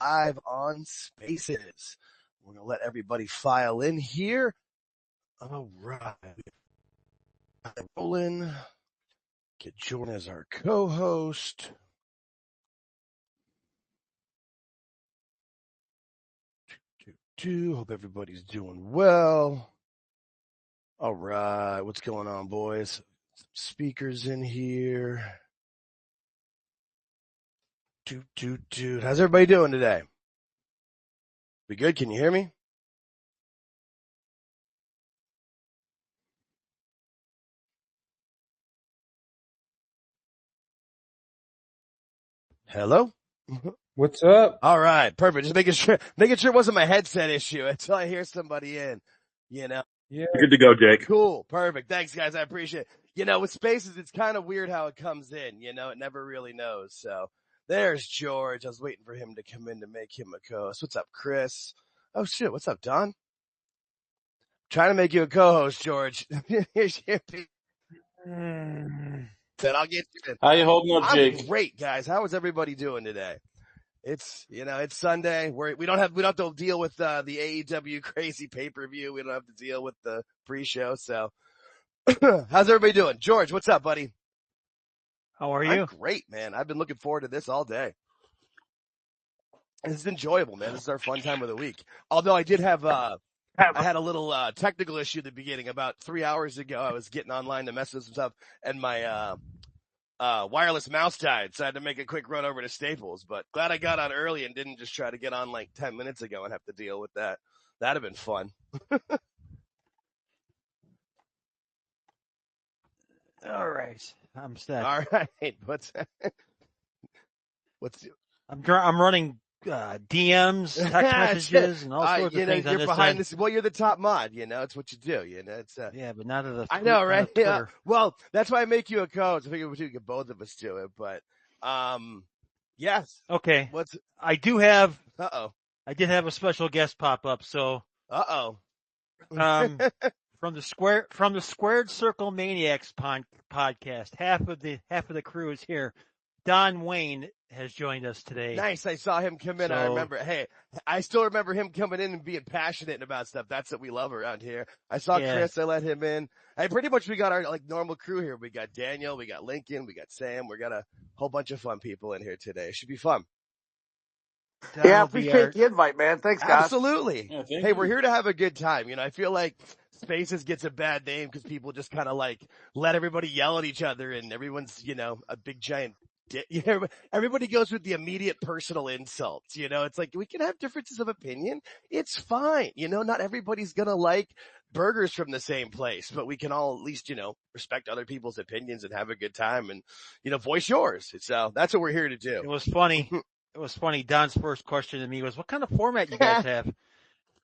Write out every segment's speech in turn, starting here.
live on Spaces. We're going to let everybody file in here. All right. Rolling. Get Jordan as our co-host. Hope everybody's doing well. All right. What's going on, boys? Some speakers in here. How's everybody doing today? We good? Can you hear me? Hello? What's up? All right, perfect. Just making sure it wasn't my headset issue until I hear somebody in, Yeah. Good to go, Jake. Cool. Perfect. Thanks, guys. I appreciate it. With Spaces, it's kind of weird how it comes in. It never really knows. So there's George. I was waiting for him to come in to make him a co-host. What's up, Chris? Oh, shit. What's up, Don? Trying to make you a co-host, George. Here's your Then I'll get you in. How you holding up, Jake? I'm great, guys. How is everybody doing today? It's Sunday. We don't have to deal with the AEW crazy pay-per-view. We don't have to deal with the pre-show. So how's everybody doing? George, what's up, buddy? How are you? I'm great, man. I've been looking forward to this all day. It's enjoyable, man. This is our fun time of the week. Although I did have I had a little technical issue at the beginning. About 3 hours ago, I was getting online to mess with some stuff, and my wireless mouse died, so I had to make a quick run over to Staples. But glad I got on early and didn't just try to get on like 10 minutes ago and have to deal with that. That'd have been fun. All right, I'm set. All right, I'm running DMs, text messages, and all sorts of things. You're behind this. Well, you're the top mod. It's what you do. It's yeah, but not of the. I know, right? Yeah. Well, that's why I make you a coach. I figured we could get both of us to it, but yes. Okay. I did have a special guest pop up. So. From the Squared Circle Maniacs podcast, half of the crew is here. Don Wayne has joined us today. Nice. I saw him come in. I still remember him coming in and being passionate about stuff. That's what we love around here. I saw Chris. I let him in. Pretty much we got our normal crew here. We got Daniel, we got Lincoln, we got Sam. We got a whole bunch of fun people in here today. It should be fun. Yeah, appreciate the invite, man. Thanks, guys. Absolutely. Yeah, we're here to have a good time. I feel like Spaces gets a bad name because people just kind of let everybody yell at each other, and everyone's, a big giant everybody goes with the immediate personal insults. It's like we can have differences of opinion. It's fine. Not everybody's going to like burgers from the same place, but we can all at least, respect other people's opinions and have a good time and, voice yours. So that's what we're here to do. It was funny. Don's first question to me was, what kind of format you guys have?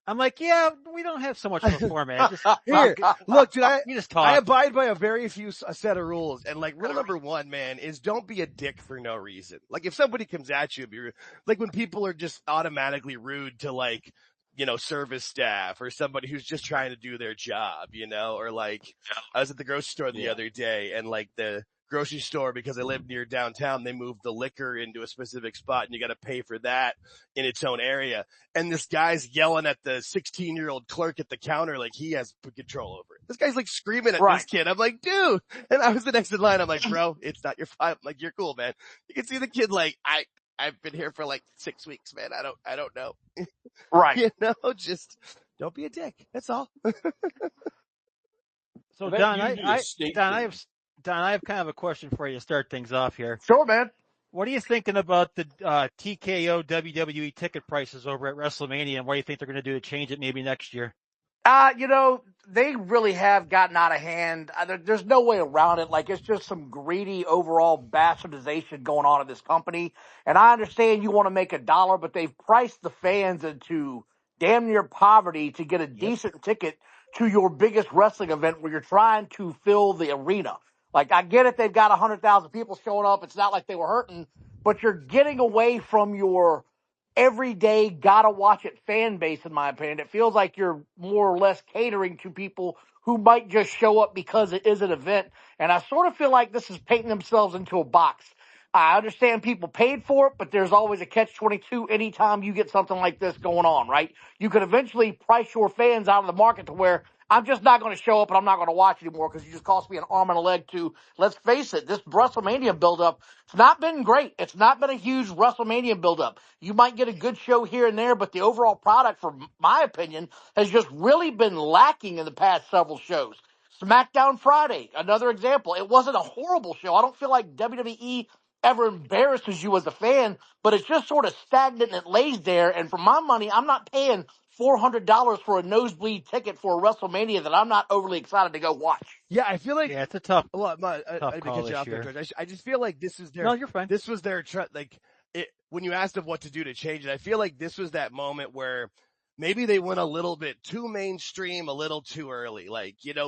I'm like, yeah, we don't have so much of a format. Here, look, dude, you just talk. I abide by a very few set of rules. And rule number one, man, is don't be a dick for no reason. If somebody comes at you, be rude. When people are just automatically rude to service staff or somebody who's just trying to do their job, or I was at the grocery store the other day and the grocery store, because I live near downtown, they moved the liquor into a specific spot and you got to pay for that in its own area. And this guy's yelling at the 16-year-old clerk at the counter like he has control over it. This guy's screaming at this kid. I'm like, dude. And I was the next in line. I'm like, bro, it's not your fault. I'm like, you're cool, man. You can see the kid I've been here for 6 weeks, man. I don't know. Right. Just don't be a dick. That's all. So Don, I have kind of a question for you to start things off here. Sure, man. What are you thinking about the TKO WWE ticket prices over at WrestleMania, and what do you think they're going to do to change it maybe next year? They really have gotten out of hand. There's no way around it. It's just some greedy overall bastardization going on in this company. And I understand you want to make $1, but they've priced the fans into damn near poverty to get a decent ticket to your biggest wrestling event where you're trying to fill the arena. I get it, they've got 100,000 people showing up. It's not like they were hurting, but you're getting away from your everyday gotta watch it fan base, in my opinion. It feels like you're more or less catering to people who might just show up because it is an event. And I sort of feel like this is painting themselves into a box. I understand people paid for it, but there's always a catch-22 anytime you get something like this going on, right? You could eventually price your fans out of the market to where I'm just not going to show up and I'm not going to watch anymore because you just cost me an arm and a leg to, let's face it, this WrestleMania build-up, it's not been great. It's not been a huge WrestleMania build-up. You might get a good show here and there, but the overall product, for my opinion, has just really been lacking in the past several shows. SmackDown Friday, another example. It wasn't a horrible show. I don't feel like WWE ever embarrasses you as a fan, but it's just sort of stagnant and it lays there. And for my money, I'm not paying $400 for a nosebleed ticket for a WrestleMania that I'm not overly excited to go watch. Yeah, I feel like it's a tough I tough didn't call cut you this off there, year. George. I just feel like this is their. No, you're fine. This was their when you asked them what to do to change it. I feel like this was that moment where maybe they went a little bit too mainstream, a little too early,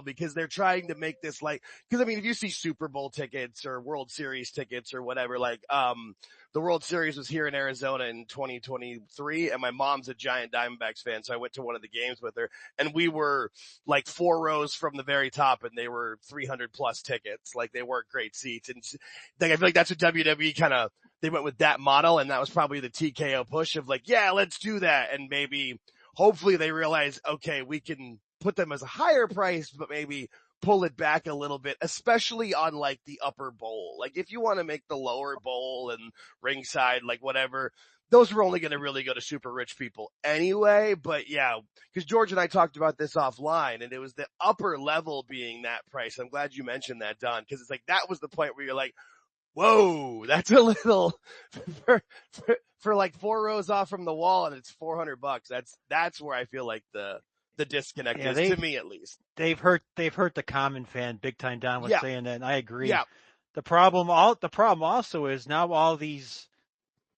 because they're trying to make this because I mean, if you see Super Bowl tickets or World Series tickets or whatever, the World Series was here in Arizona in 2023 and my mom's a giant Diamondbacks fan. So I went to one of the games with her and we were like 4 rows from the very top and they were 300 plus tickets. Like they weren't great seats. And I feel like that's what WWE they went with that model. And that was probably the TKO push of yeah, let's do that. And maybe hopefully they realize, okay, we can put them as a higher price, but maybe pull it back a little bit, especially on the upper bowl. If you want to make the lower bowl and ringside, whatever, those are only going to really go to super rich people anyway. But yeah, because George and I talked about this offline and it was the upper level being that price. I'm glad you mentioned that, Don, because it's that was the point where you're like, whoa, that's a little for 4 rows off from the wall and it's $400. That's where I feel like the disconnect is, to me at least. They've hurt the common fan big time. Don was saying that, and I agree. Yeah. The problem also is now all these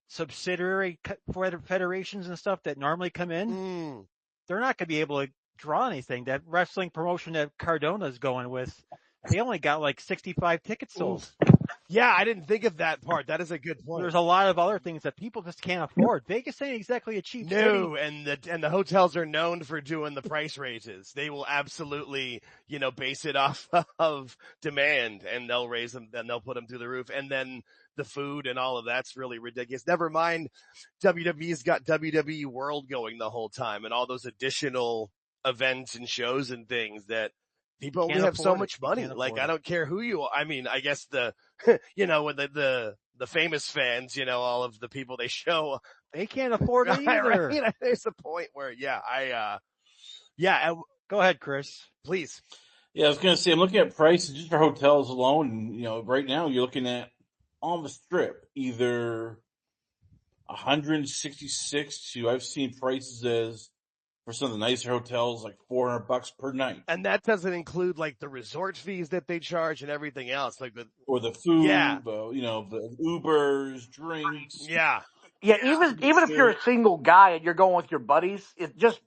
subsidiary federations and stuff that normally come in, they're not going to be able to draw anything. That wrestling promotion that Cardona's going with, they only got 65 tickets sold. Oof. Yeah, I didn't think of that part. That is a good point. There's a lot of other things that people just can't afford. Vegas ain't exactly a cheap city. No, and the hotels are known for doing the price raises. They will absolutely, base it off of demand and they'll raise them and they'll put them through the roof. And then the food and all of that's really ridiculous. Never mind, WWE's got WWE World going the whole time and all those additional events and shows and things that people only have so much money. I don't care who you are. I mean, I guess the, when the famous fans, all of the people they show, they can't afford it either. Right? There's a point where, go ahead, Chris. Please. Yeah, I was going to say, I'm looking at prices just for hotels alone. And, right now you're looking at on the strip, either 166 to I've seen prices as for some of the nicer hotels, $400 per night. And that doesn't include the resort fees that they charge and everything else, or the food, yeah. The Ubers, drinks. Yeah. Yeah, even if you're a single guy and you're going with your buddies, it just,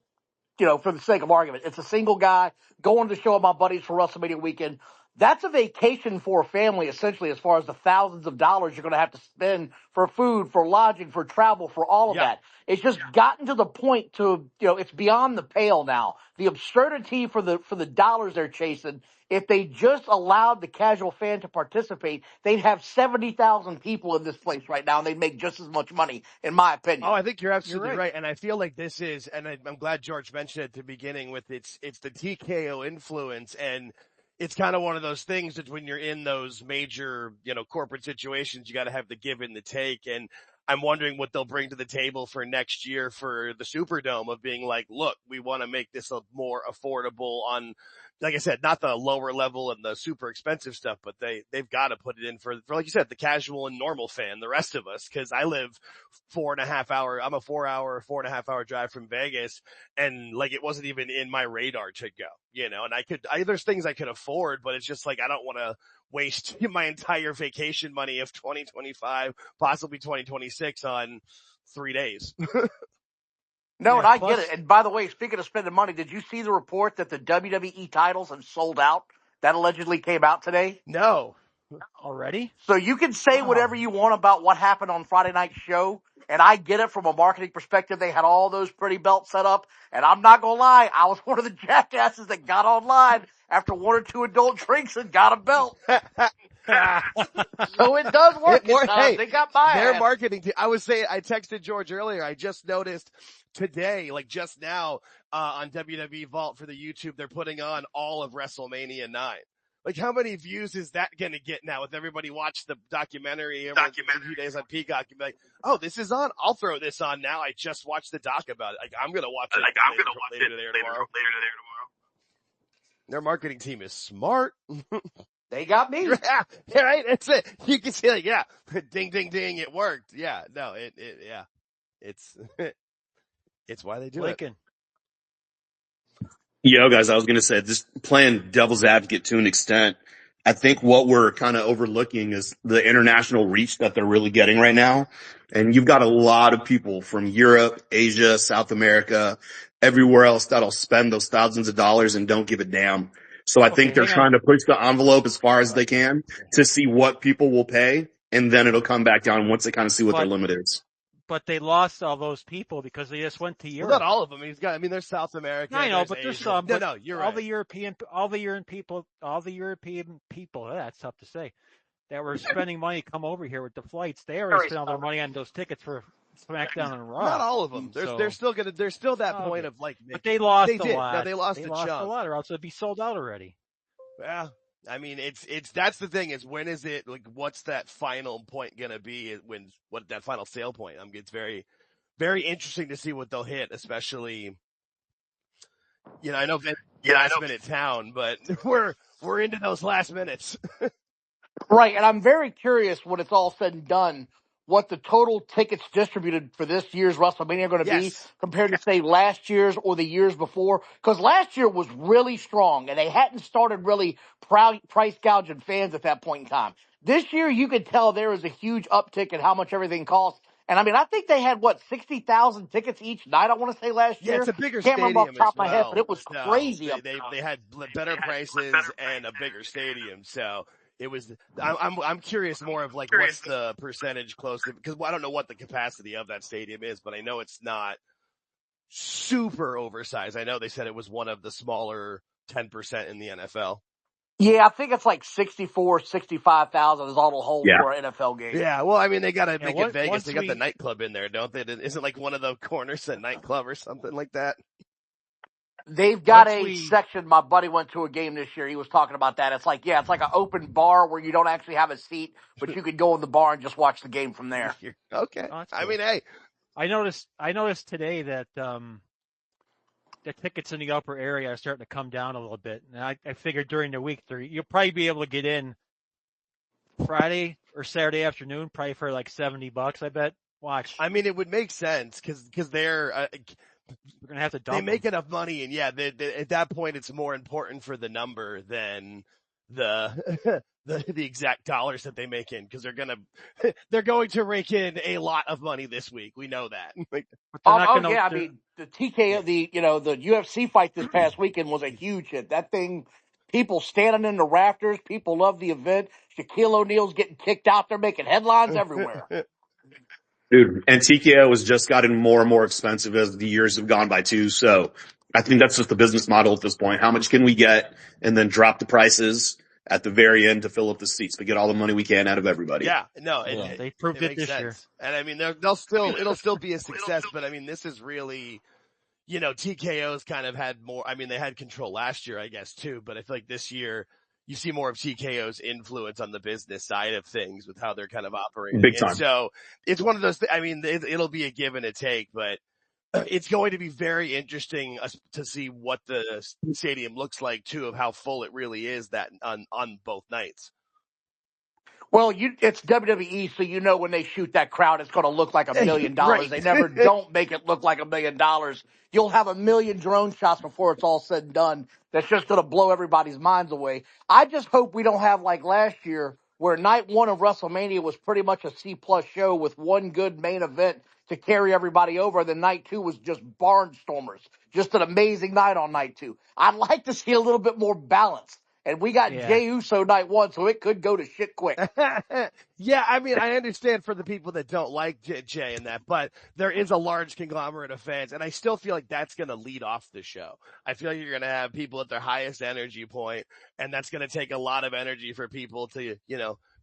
for the sake of argument, it's a single guy going to the show with my buddies for WrestleMania weekend. That's a vacation for a family, essentially, as far as the thousands of dollars you're going to have to spend for food, for lodging, for travel, for all of that. It's just gotten to the point to, it's beyond the pale now. The absurdity for the dollars they're chasing. If they just allowed the casual fan to participate, they'd have 70,000 people in this place right now and they'd make just as much money, in my opinion. Oh, I think you're absolutely right. And I feel like this is, and I'm glad George mentioned it at the beginning with it's the TKO influence, and it's kind of one of those things that when you're in those major, corporate situations, you got to have the give and the take. And I'm wondering what they'll bring to the table for next year for the Superdome of being look, we want to make this a more affordable on, like I said, not the lower level and the super expensive stuff, but they've got to put it in for, like you said, the casual and normal fan, the rest of us. Cause I live 4.5 hour, I'm a 4.5 hour drive from Vegas. And it wasn't even in my radar to go, and there's things I could afford, but it's just I don't want to waste my entire vacation money of 2025, possibly 2026 on 3 days. No, and I get it. And by the way, speaking of spending money, did you see the report that the WWE titles have sold out? That allegedly came out today. No. Already? So you can say whatever you want about what happened on Friday night's show, and I get it from a marketing perspective. They had all those pretty belts set up, and I'm not going to lie, I was one of the jackasses that got online after 1 or 2 adult drinks and got a belt. So it does work. Hey, they got my their ass. marketing team. I texted George earlier. I just noticed today, like just now, on WWE Vault for the YouTube, they're putting on all of WrestleMania 9. Like, how many views is that going to get now with everybody watch the documentary a few days on Peacock and be like, oh, this is on? I'll throw this on now. I just watched the doc about it. Like, I'm going to watch it later today or tomorrow. Their marketing team is smart. They got me. Yeah, right? That's it. You can see, like, yeah, ding, ding, ding, it worked. Yeah, no, yeah. It's why they do Lincoln. Yo, guys, I was going to say, just playing devil's advocate to an extent, I think what we're kind of overlooking is the international reach that they're really getting right now. And you've got a lot of people from Europe, Asia, South America, everywhere else that'll spend those thousands of dollars and don't give a damn. So I think they're trying to push the envelope as far as they can to see what people will pay, and then it'll come back down once they kind of see what their limit is. But they lost all those people because they just went to Europe. Well, not all of them. There's South America. I know, but there's some. No, you're right. All the European people. That's tough to say. That were spending money to come over here with the flights. They already spent all their money on those tickets for SmackDown and Raw. Not all of them. There's still that point of like. But they lost a lot. No, they lost a lot, or else it'd be sold out already. Yeah. I mean, that's the thing is when is it, like, what's that final point going to be what that final sale point? It's very, very interesting to see what they'll hit, especially, I know last minute town, but we're into those last minutes. Right. And I'm very curious when it's all said and done, what the total tickets distributed for this year's WrestleMania are going to be compared to, say, last year's or the years before. Because last year was really strong, and they hadn't started really price gouging fans at that point in time. This year, you could tell there was a huge uptick in how much everything costs. And, I think they had, 60,000 tickets each night, I want to say, last year? Yeah, it's a bigger Can't stadium remember off the top of my as head, well. but it was crazy. They had better prices and a bigger stadium, so... It was. I'm curious more of like what's the percentage close to, because I don't know what the capacity of that stadium is, but I know it's not super oversized. I know they said it was one of the smaller 10% in the NFL. Yeah, I think it's like 65,000 is all it'll hold for an NFL game. Yeah, well, they got to make it Vegas. They got the nightclub in there, don't they? Isn't like one of the corners a nightclub or something like that? They've got section. My buddy went to a game this year. He was talking about that. It's like an open bar where you don't actually have a seat, but you could go in the bar and just watch the game from there. Okay. Oh, cool. Hey. I noticed today that, the tickets in the upper area are starting to come down a little bit. And I figured during the week, you'll probably be able to get in Friday or Saturday afternoon, probably for like $70, I bet. Watch. It would make sense because they're going to have to dump they make enough money, and at that point it's more important for the number than the exact dollars that they make in, because they're going to rake in a lot of money this week. We know that. The TKO, the UFC fight this past weekend was a huge hit. That thing, people standing in the rafters, people love the event. Shaquille O'Neal's getting kicked out there, making headlines everywhere. Dude, and TKO has just gotten more and more expensive as the years have gone by too. So I think that's just the business model at this point. How much can we get and then drop the prices at the very end to fill up the seats to get all the money we can out of everybody? Yeah, no, they proved it this year. And it'll still be a success, but this is really, TKO's kind of had more, they had control last year, I guess, too, but I feel like this year, you see more of TKO's influence on the business side of things with how they're kind of operating. Big time. And so it's one of those, it'll be a give and a take, but it's going to be very interesting to see what the stadium looks like too, of how full it really is that on both nights. Well, it's WWE, so when they shoot that crowd, it's going to look like $1 million. Right. They never don't make it look like $1 million. You'll have 1 million drone shots before it's all said and done. That's just going to blow everybody's minds away. I just hope we don't have like last year, where night one of WrestleMania was pretty much a C-plus show with one good main event to carry everybody over. Then night two was just barnstormers. Just an amazing night on night two. I'd like to see a little bit more balance. And we got Jey Uso night one, so it could go to shit quick. Yeah, I mean, I understand for the people that don't like Jey and that, but there is a large conglomerate of fans, and I still feel like that's going to lead off the show. I feel like you're going to have people at their highest energy point, and that's going to take a lot of energy for people to,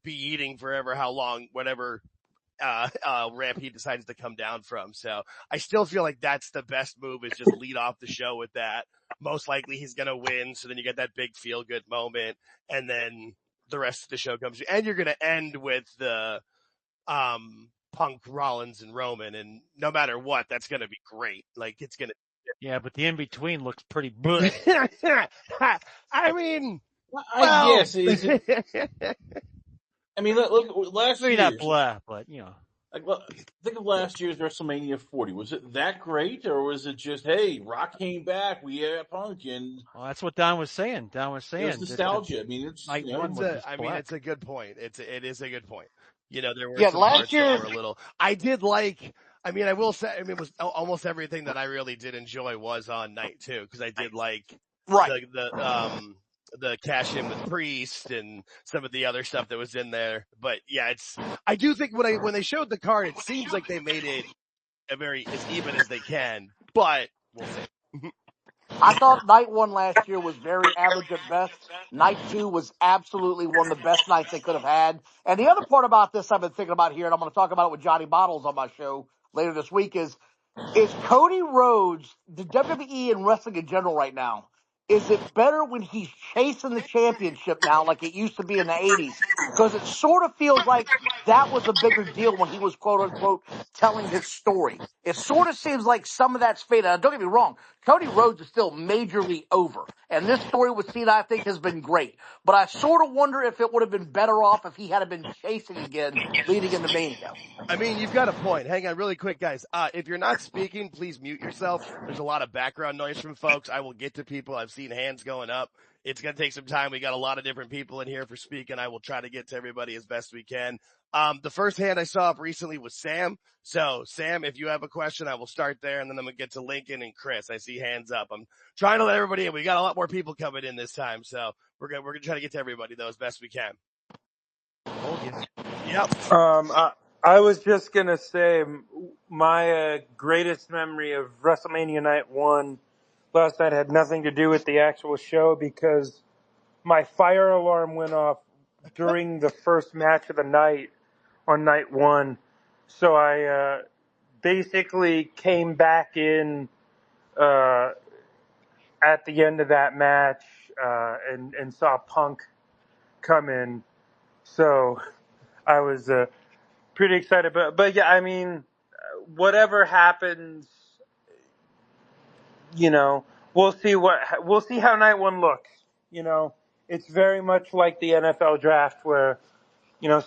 be eating forever, how long, whatever ramp he decides to come down from. So I still feel like that's the best move, is just lead off the show with that. Most likely he's going to win. So then you get that big feel good moment, and then the rest of the show comes, and you're going to end with the, Punk, Rollins, and Roman. And no matter what, that's going to be great. Like, it's going to. Yeah, but the in between looks pretty good. I mean, I guess. I mean, look last year. Maybe not blah, but think of last year's WrestleMania 40. Was it that great, or was it just, hey, Rock came back, we had Punk, and that's what Don was saying. It was nostalgia. I mean, it's it's a good point. It is a good point. There were some last parts year that were a little. I did like. I mean, I will say. I mean, it was almost everything that I really did enjoy was on night 2, because I did like the cash in with Priest and some of the other stuff that was in there. But yeah, I do think when they showed the card, it seems like they made it as even as they can, but we'll see. I thought night 1 last year was very average at best. Night 2 was absolutely one of the best nights they could have had. And the other part about this I've been thinking about here, and I'm going to talk about it with Johnny Bottles on my show later this week, is Cody Rhodes, the WWE and wrestling in general right now, is it better when he's chasing the championship now like it used to be in the 80s? Because it sort of feels like that was a bigger deal when he was, quote-unquote, telling his story. It sort of seems like some of that's faded. Now, don't get me wrong. Cody Rhodes is still majorly over. And this story with Cena, I think, has been great. But I sort of wonder if it would have been better off if he had been chasing again leading into Mania. I mean, you've got a point. Hang on really quick, guys. If you're not speaking, please mute yourself. There's a lot of background noise from folks. I will get to people. I've seen hands going up. It's going to take some time. We got a lot of different people in here for speaking. I will try to get to everybody as best we can. The first hand I saw up recently was Sam. So Sam, if you have a question, I will start there, and then I'm going to get to Lincoln and Chris. I see hands up. I'm trying to let everybody in. We got a lot more people coming in this time. So we're going to try to get to everybody though as best we can. Yep. I was just going to say my greatest memory of WrestleMania Night 1 last night had nothing to do with the actual show, because my fire alarm went off during the first match of the night on night 1. So I basically came back in at the end of that match and saw Punk come in. So I was pretty excited. But yeah, I mean, whatever happens, we'll see how night 1 looks. It's very much like the NFL draft, where,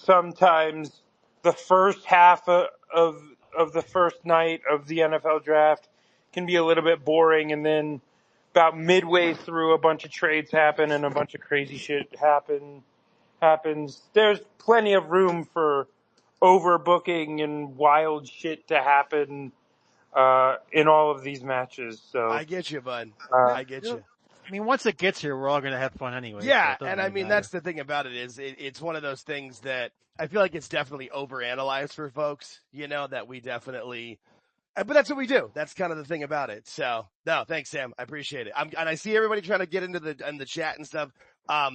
sometimes the first half of the first night of the NFL draft can be a little bit boring, and then about midway through, a bunch of trades happen and a bunch of crazy shit happens. There's plenty of room for overbooking and wild shit to happen in all of these matches. So I get you, bud. I get you. I mean, once it gets here, we're all going to have fun anyway. Yeah, so and I mean, that's the thing about it, is it's one of those things that I feel like it's definitely overanalyzed for folks, that we definitely, but that's what we do. That's kind of the thing about it. So, no, thanks, Sam. I appreciate it. And I see everybody trying to get into the chat and stuff.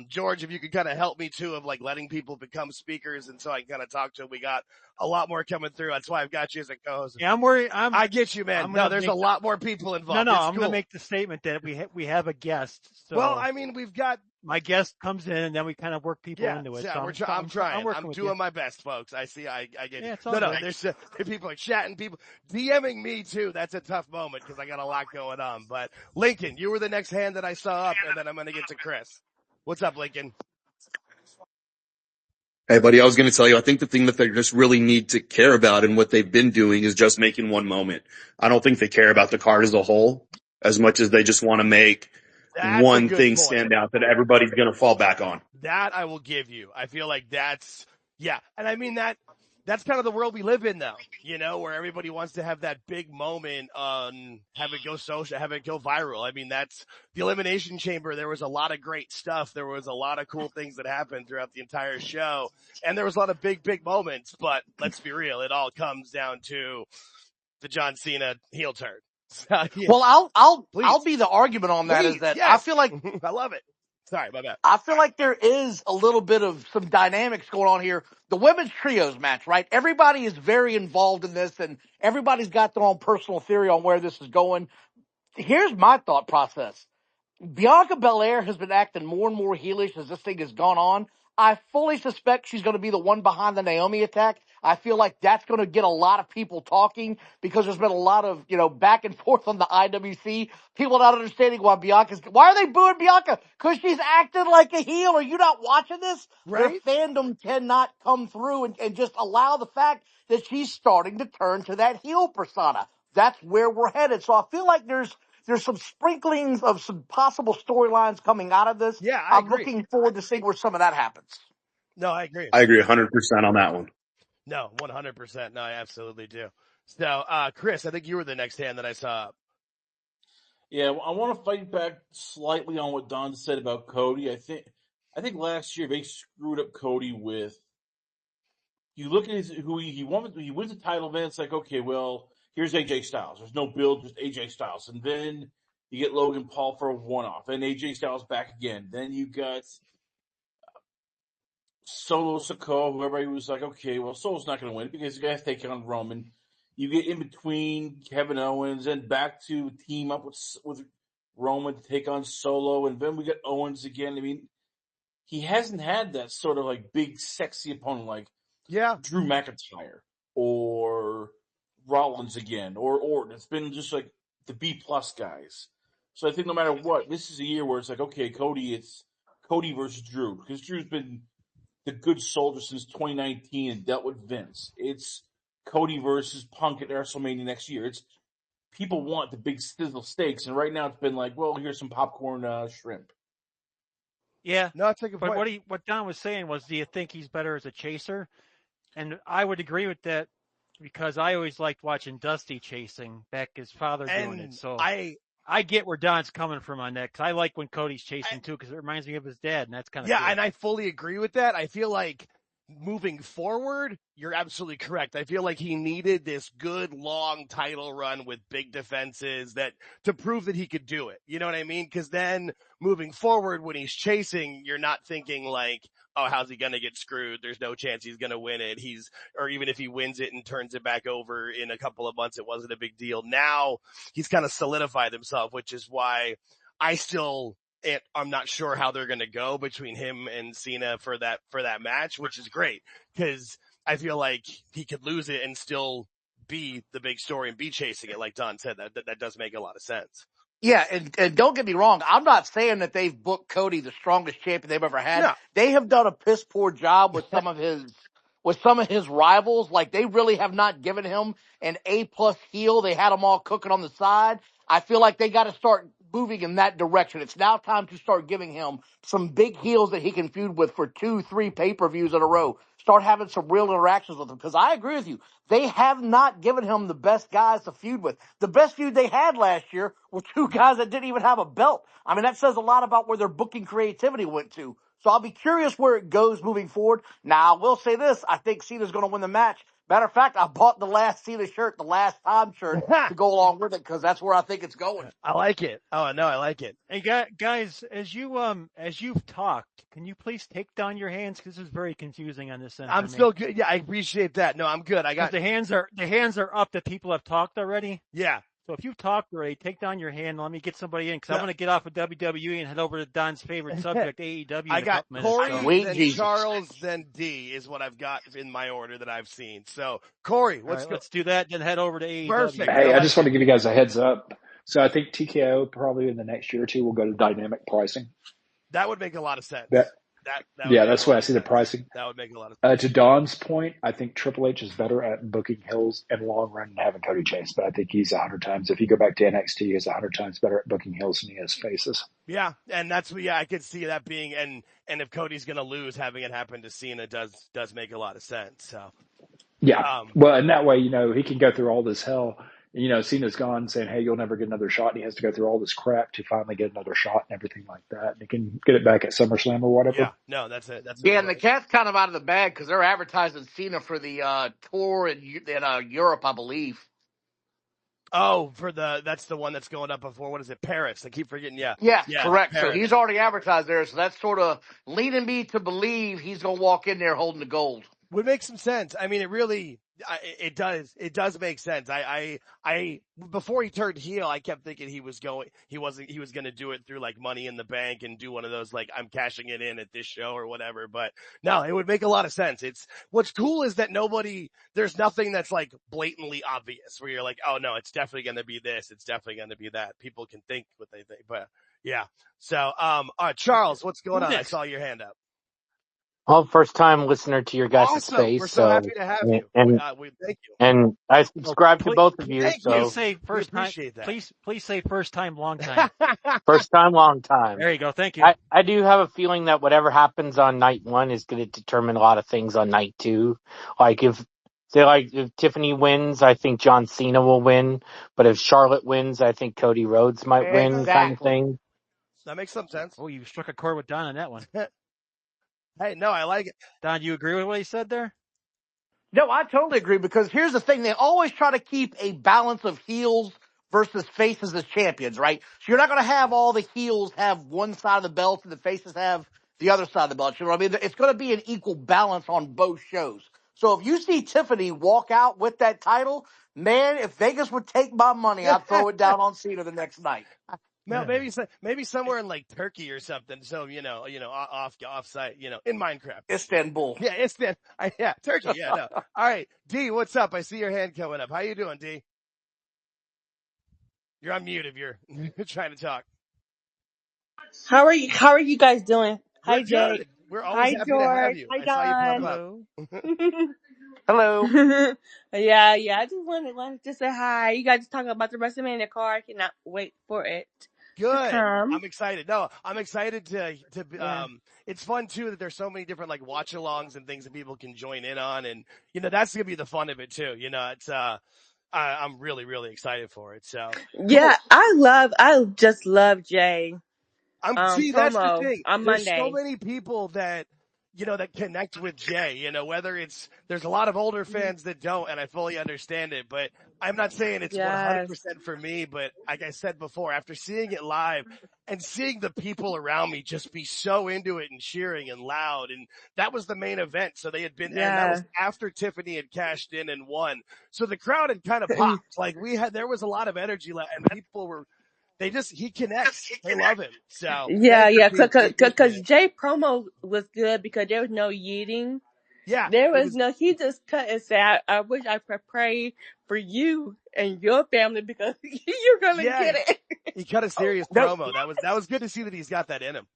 George, if you could kind of help me too, of like letting people become speakers, and so I can kind of talk to them. We got a lot more coming through. That's why I've got you as a co-host. Yeah, I'm worried. I get you, man. No, there's a lot more people involved. No, I'm going to make the statement that we have a guest. So well, I mean, we've got. My guest comes in, and then we kind of work people into it. Yeah, so I'm trying. I'm doing my best, folks. I see. I get it. No, there's people are chatting, people DMing me too. That's a tough moment because I got a lot going on. But Lincoln, you were the next hand that I saw up, and then I'm going to get to Chris. What's up, Lincoln? Hey, buddy, I was going to tell you, I think the thing that they just really need to care about and what they've been doing is just making one moment. I don't think they care about the card as a whole as much as they just want to make one thing stand out that everybody's going to fall back on. That I will give you. I feel like that's, yeah. And I mean that, that's kind of the world we live in now, you know, where everybody wants to have that big moment on have it go social, have it go viral. I mean, that's the Elimination Chamber. There was a lot of great stuff. There was a lot of cool things that happened throughout the entire show. And there was a lot of big moments, but let's be real. It all comes down to the John Cena heel turn. So, yeah. Well, I'll Please. be the argument on that Please, is that yes. I feel like I love it. Sorry, my bad. I feel like there is a little bit of some dynamics going on here. The women's trios match, right? Everybody is very involved in this and everybody's got their own personal theory on where this is going. Here's my thought process. Bianca Belair has been acting more and more heelish as this thing has gone on. I fully suspect she's going to be the one behind the Naomi attack. I feel like that's going to get a lot of people talking because there's been a lot of, back and forth on the IWC. People not understanding why why are they booing Bianca? Because she's acting like a heel. Are you not watching this? Right? Their fandom cannot come through and just allow the fact that she's starting to turn to that heel persona. That's where we're headed. So I feel like there's some sprinklings of some possible storylines coming out of this. Yeah, I'm agree. looking forward to seeing where some of that happens. No, I agree. I agree 100% on that one. No, 100%. No, I absolutely do. So, Chris, I think you were the next hand that I saw up. Yeah, I want to fight back slightly on what Don said about Cody. I think last year they screwed up Cody with. You look at who he won. He wins the title, man. It's like, okay, well, here's AJ Styles. There's no build, just AJ Styles, and then you get Logan Paul for a one-off, and AJ Styles back again. Then you got Solo Sikoa, who everybody was like, okay, well, Solo's not going to win because he's going to take on Roman. You get in between Kevin Owens and back to team up with Roman to take on Solo, and then we get Owens again. I mean, he hasn't had that sort of like big, sexy opponent like Drew McIntyre or Rollins again or Orton. It's been just like the B+ guys. So I think no matter what, this is a year where it's like, okay, it's Cody versus Drew because Drew's been the good soldier since 2019 and dealt with Vince. It's Cody versus Punk at WrestleMania next year. It's people want the big sizzle steaks, and right now it's been like, well, here's some popcorn shrimp. Yeah, no, that's a good point. But what Don was saying was, do you think he's better as a chaser? And I would agree with that because I always liked watching Dusty chasing back his father doing it. So I get where Don's coming from on that because I like when Cody's chasing too because it reminds me of his dad, and that's kind of cool. And I fully agree with that. I feel like moving forward, you're absolutely correct. I feel like he needed this good long title run with big defenses to prove that he could do it. You know what I mean? Because then moving forward, when he's chasing, you're not thinking like, oh, how's he going to get screwed? There's no chance he's going to win it. Or even if he wins it and turns it back over in a couple of months, it wasn't a big deal. Now he's kind of solidified himself, which is why I'm not sure how they're going to go between him and Cena for that match, which is great because I feel like he could lose it and still be the big story and be chasing it. Like Don said, that does make a lot of sense. Yeah, and don't get me wrong. I'm not saying that they've booked Cody the strongest champion they've ever had. No. They have done a piss poor job with some of his rivals. Like they really have not given him an A+ heel. They had them all cooking on the side. I feel like they got to start moving in that direction. It's now time to start giving him some big heels that he can feud with for 2-3 pay-per-views in a row. Start having some real interactions with him. Because I agree with you. They have not given him the best guys to feud with. The best feud they had last year were 2 guys that didn't even have a belt. I mean, that says a lot about where their booking creativity went to. So I'll be curious where it goes moving forward. Now, I will say this. I think Cena's going to win the match. Matter of fact, I bought the last Cena shirt, the last time shirt, to go along with it because that's where I think it's going. I like it. Oh, no, I like it. Hey, guys, as you've talked, can you please take down your hands? Because this is very confusing on this end. I'm still good. Yeah, I appreciate that. No, I'm good. I got the hands are up that people have talked already. Yeah. So if you've talked already, take down your hand and let me get somebody in because I'm going to get off of WWE and head over to Don's favorite subject, AEW. I got Corey, so. then Charles, then D is what I've got in my order that I've seen. So Corey, let's do that, then head over to AEW. Perfect. Hey, I just want to give you guys a heads up. So I think TKO probably in the next year or two will go to dynamic pricing. That would make a lot of sense. That's why I see the pricing. That would make a lot of sense. To Don's point, I think Triple H is better at booking heels in the long run than having Cody chase, but I think he's 100 times. If you go back to NXT, he's 100 times better at booking heels than he is faces. Yeah, and I could see that being, and if Cody's going to lose, having it happen to Cena does make a lot of sense. So. Yeah. Well, and that way, he can go through all this hell. Cena's gone saying, hey, you'll never get another shot. And he has to go through all this crap to finally get another shot and everything like that. And he can get it back at SummerSlam or whatever. Yeah, no, that's it. Yeah, and the cat's kind of out of the bag because they're advertising Cena for the tour in Europe, I believe. Oh, that's the one that's going up before, what is it, Paris? I keep forgetting, yeah. Yes, Yeah, correct. Paris. So he's already advertised there, so that's sort of leading me to believe he's going to walk in there holding the gold. Would make some sense. I mean, it does make sense. Before he turned heel, I kept thinking he was going to do it through like Money in the Bank and do one of those like, I'm cashing it in at this show or whatever, but no, it would make a lot of sense. What's cool is that there's nothing that's like blatantly obvious where you're like, oh no, it's definitely going to be this. It's definitely going to be that. People can think what they think, but yeah. So, Charles, what's going on? I saw your hand up. Well, first time listener to your guys' Awesome. space. We're so happy to have you. And thank you. And I subscribe to both of you. So please say first time. Please say first time, long time. First time, long time. There you go. Thank you. I do have a feeling that whatever happens on night 1 is going to determine a lot of things on night 2. Like if Tiffany wins, I think John Cena will win. But if Charlotte wins, I think Cody Rhodes might win, kind of thing. That makes some sense. Oh, you struck a chord with Don on that one. Hey, no, I like it. Don, do you agree with what he said there? No, I totally agree because here's the thing. They always try to keep a balance of heels versus faces as champions, right? So you're not going to have all the heels have one side of the belt and the faces have the other side of the belt. You know what I mean? It's going to be an equal balance on both shows. So if you see Tiffany walk out with that title, man, if Vegas would take my money, I'd throw it down on Cena the next night. Well, maybe somewhere in like Turkey or something. So off site, in Minecraft. Istanbul. Yeah, Turkey. Yeah, no. All right, D, what's up? I see your hand coming up. How you doing, D? You're on mute if you're trying to talk. How are you guys doing? Hi, Jay. Good. We're always happy to have you. Hi, Don. Hello. Yeah. I just wanted to say hi. You guys talking about the WrestleMania card. I cannot wait for it. Good. I'm excited. No, I'm excited to it's fun too that there's so many different like watch alongs and things that people can join in on. And, that's going to be the fun of it too. It's, I'm really, really excited for it. So yeah, I just love Jay. See, that's the thing. On there's Monday. So many people that, that connect with Jay, whether there's a lot of older fans that don't, and I fully understand it, but I'm not saying it's 100% for me, but like I said before, after seeing it live and seeing the people around me just be so into it and cheering and loud, and that was the main event. So they had been, and that was after Tiffany had cashed in and won. So the crowd had kind of popped. Like there was a lot of energy left, and people were, he connects. They love him. So because Jay promo was good because there was no yeeting. Yeah, he just cut and said, I wish I could pray for you and your family because you're gonna get it. He cut a serious promo. That was good to see that he's got that in him.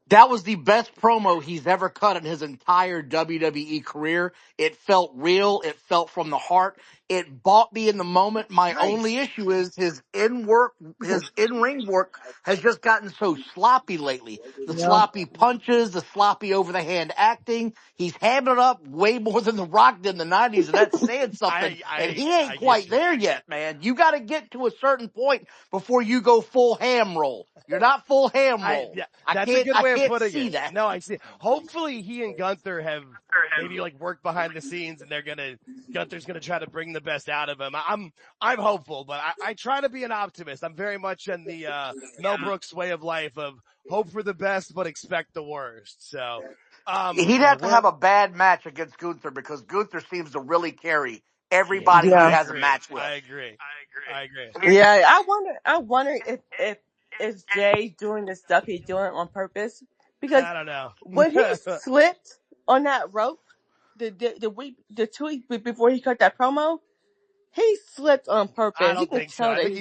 That was the best promo he's ever cut in his entire WWE career. It felt real. It felt from the heart. It bought me in the moment. My only issue is his in-ring work has just gotten so sloppy lately. The sloppy punches, the sloppy over-the-hand acting. He's hamming it up way more than The Rock did in the 90s, and that's saying something. And he ain't quite there yet, man. You got to get to a certain point before you go full ham roll. You're not full ham roll. That's a good way of putting it. That. No, I see. Hopefully he and Gunther have maybe like worked behind the scenes and Gunther's gonna try to bring the best out of him. I'm hopeful, but I try to be an optimist. I'm very much in the Mel Brooks way of life of hope for the best but expect the worst. So he'd have to have a bad match against Gunther because Gunther seems to really carry everybody he has a match with. I agree. Yeah, I wonder if Jay doing the stuff he's doing on purpose because I don't know. When he slipped on that rope the 2 weeks before he cut that promo, he slipped on purpose. I don't think so. I think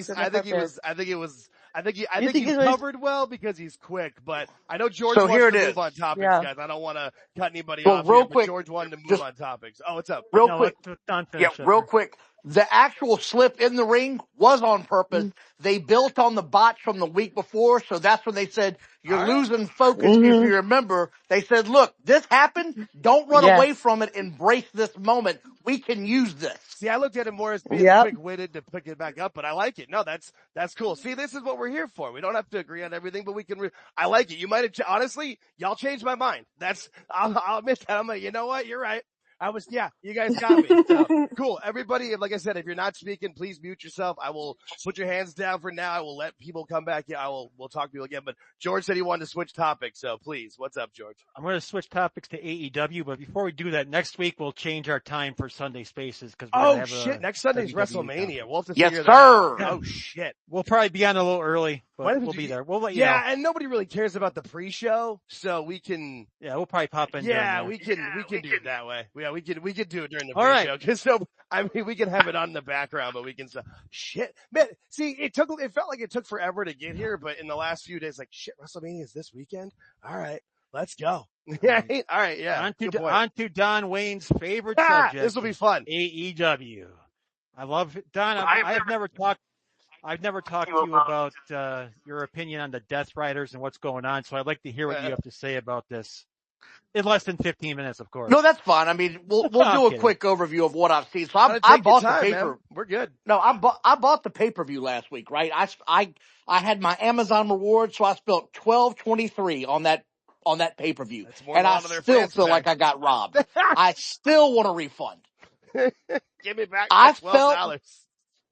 he's covered well because he's quick, but I know George wants to move on topics, guys. I don't want to cut anybody off real here, quick, but George wanted to move on topics. Oh, what's up? Real quick. The actual slip in the ring was on purpose. They built on the botch from the week before, so that's when they said, you're All right. losing focus. If you remember, they said, look, this happened. Don't run Yeah. away from it. Embrace this moment. We can use this. See, I looked at it more as being Yep. quick-witted to pick it back up, but I like it. No, that's cool. See, this is what we're here for. We don't have to agree on everything, but we can. I like it. You might have honestly, y'all changed my mind. I'll admit that. I'm like, you know what? You're right. You guys got me. So cool. Everybody, like I said, if you're not speaking, please mute yourself. I will put your hands down for now. I will let people come back. Yeah, we'll talk to you again. But George said he wanted to switch topics. So please, what's up, George? I'm going to switch topics to AEW, but before we do that, next week we'll change our time for Sunday Spaces because Oh shit! Next Sunday's WWE WrestleMania. We'll have to Yes, figure sir. that out. Oh shit! We'll probably be on a little early, but Why don't we'll you- be there. We'll let you know. Yeah, and nobody really cares about the pre-show, so we can. Yeah, we'll probably pop in. Yeah, during we can do it that way. Yeah, we can do it during the All right. pre-show because we can have it on in the background, but we can say shit, man. See, it felt like it took forever to get here, but in the last few days, like shit, WrestleMania is this weekend. All right, let's go. Yeah, all right, yeah. On to Don Wayne's favorite subject. This will be fun. AEW. I love it. Don. I've never talked to you about your opinion on the Death Riders and what's going on. So I'd like to hear what you have to say about this in less than 15 minutes, of course. No, that's fine. I mean, we'll do a kidding. quick overview of what I've seen. So Gotta I take your bought the time, paper. man. We're good. No, I bought the pay-per-view last week, right? I had my Amazon reward, so I spent $12.23 on that pay-per-view. That's more than And a I lot of their still fans feel pay. like I got robbed. I still want a refund. Give me back I my $12.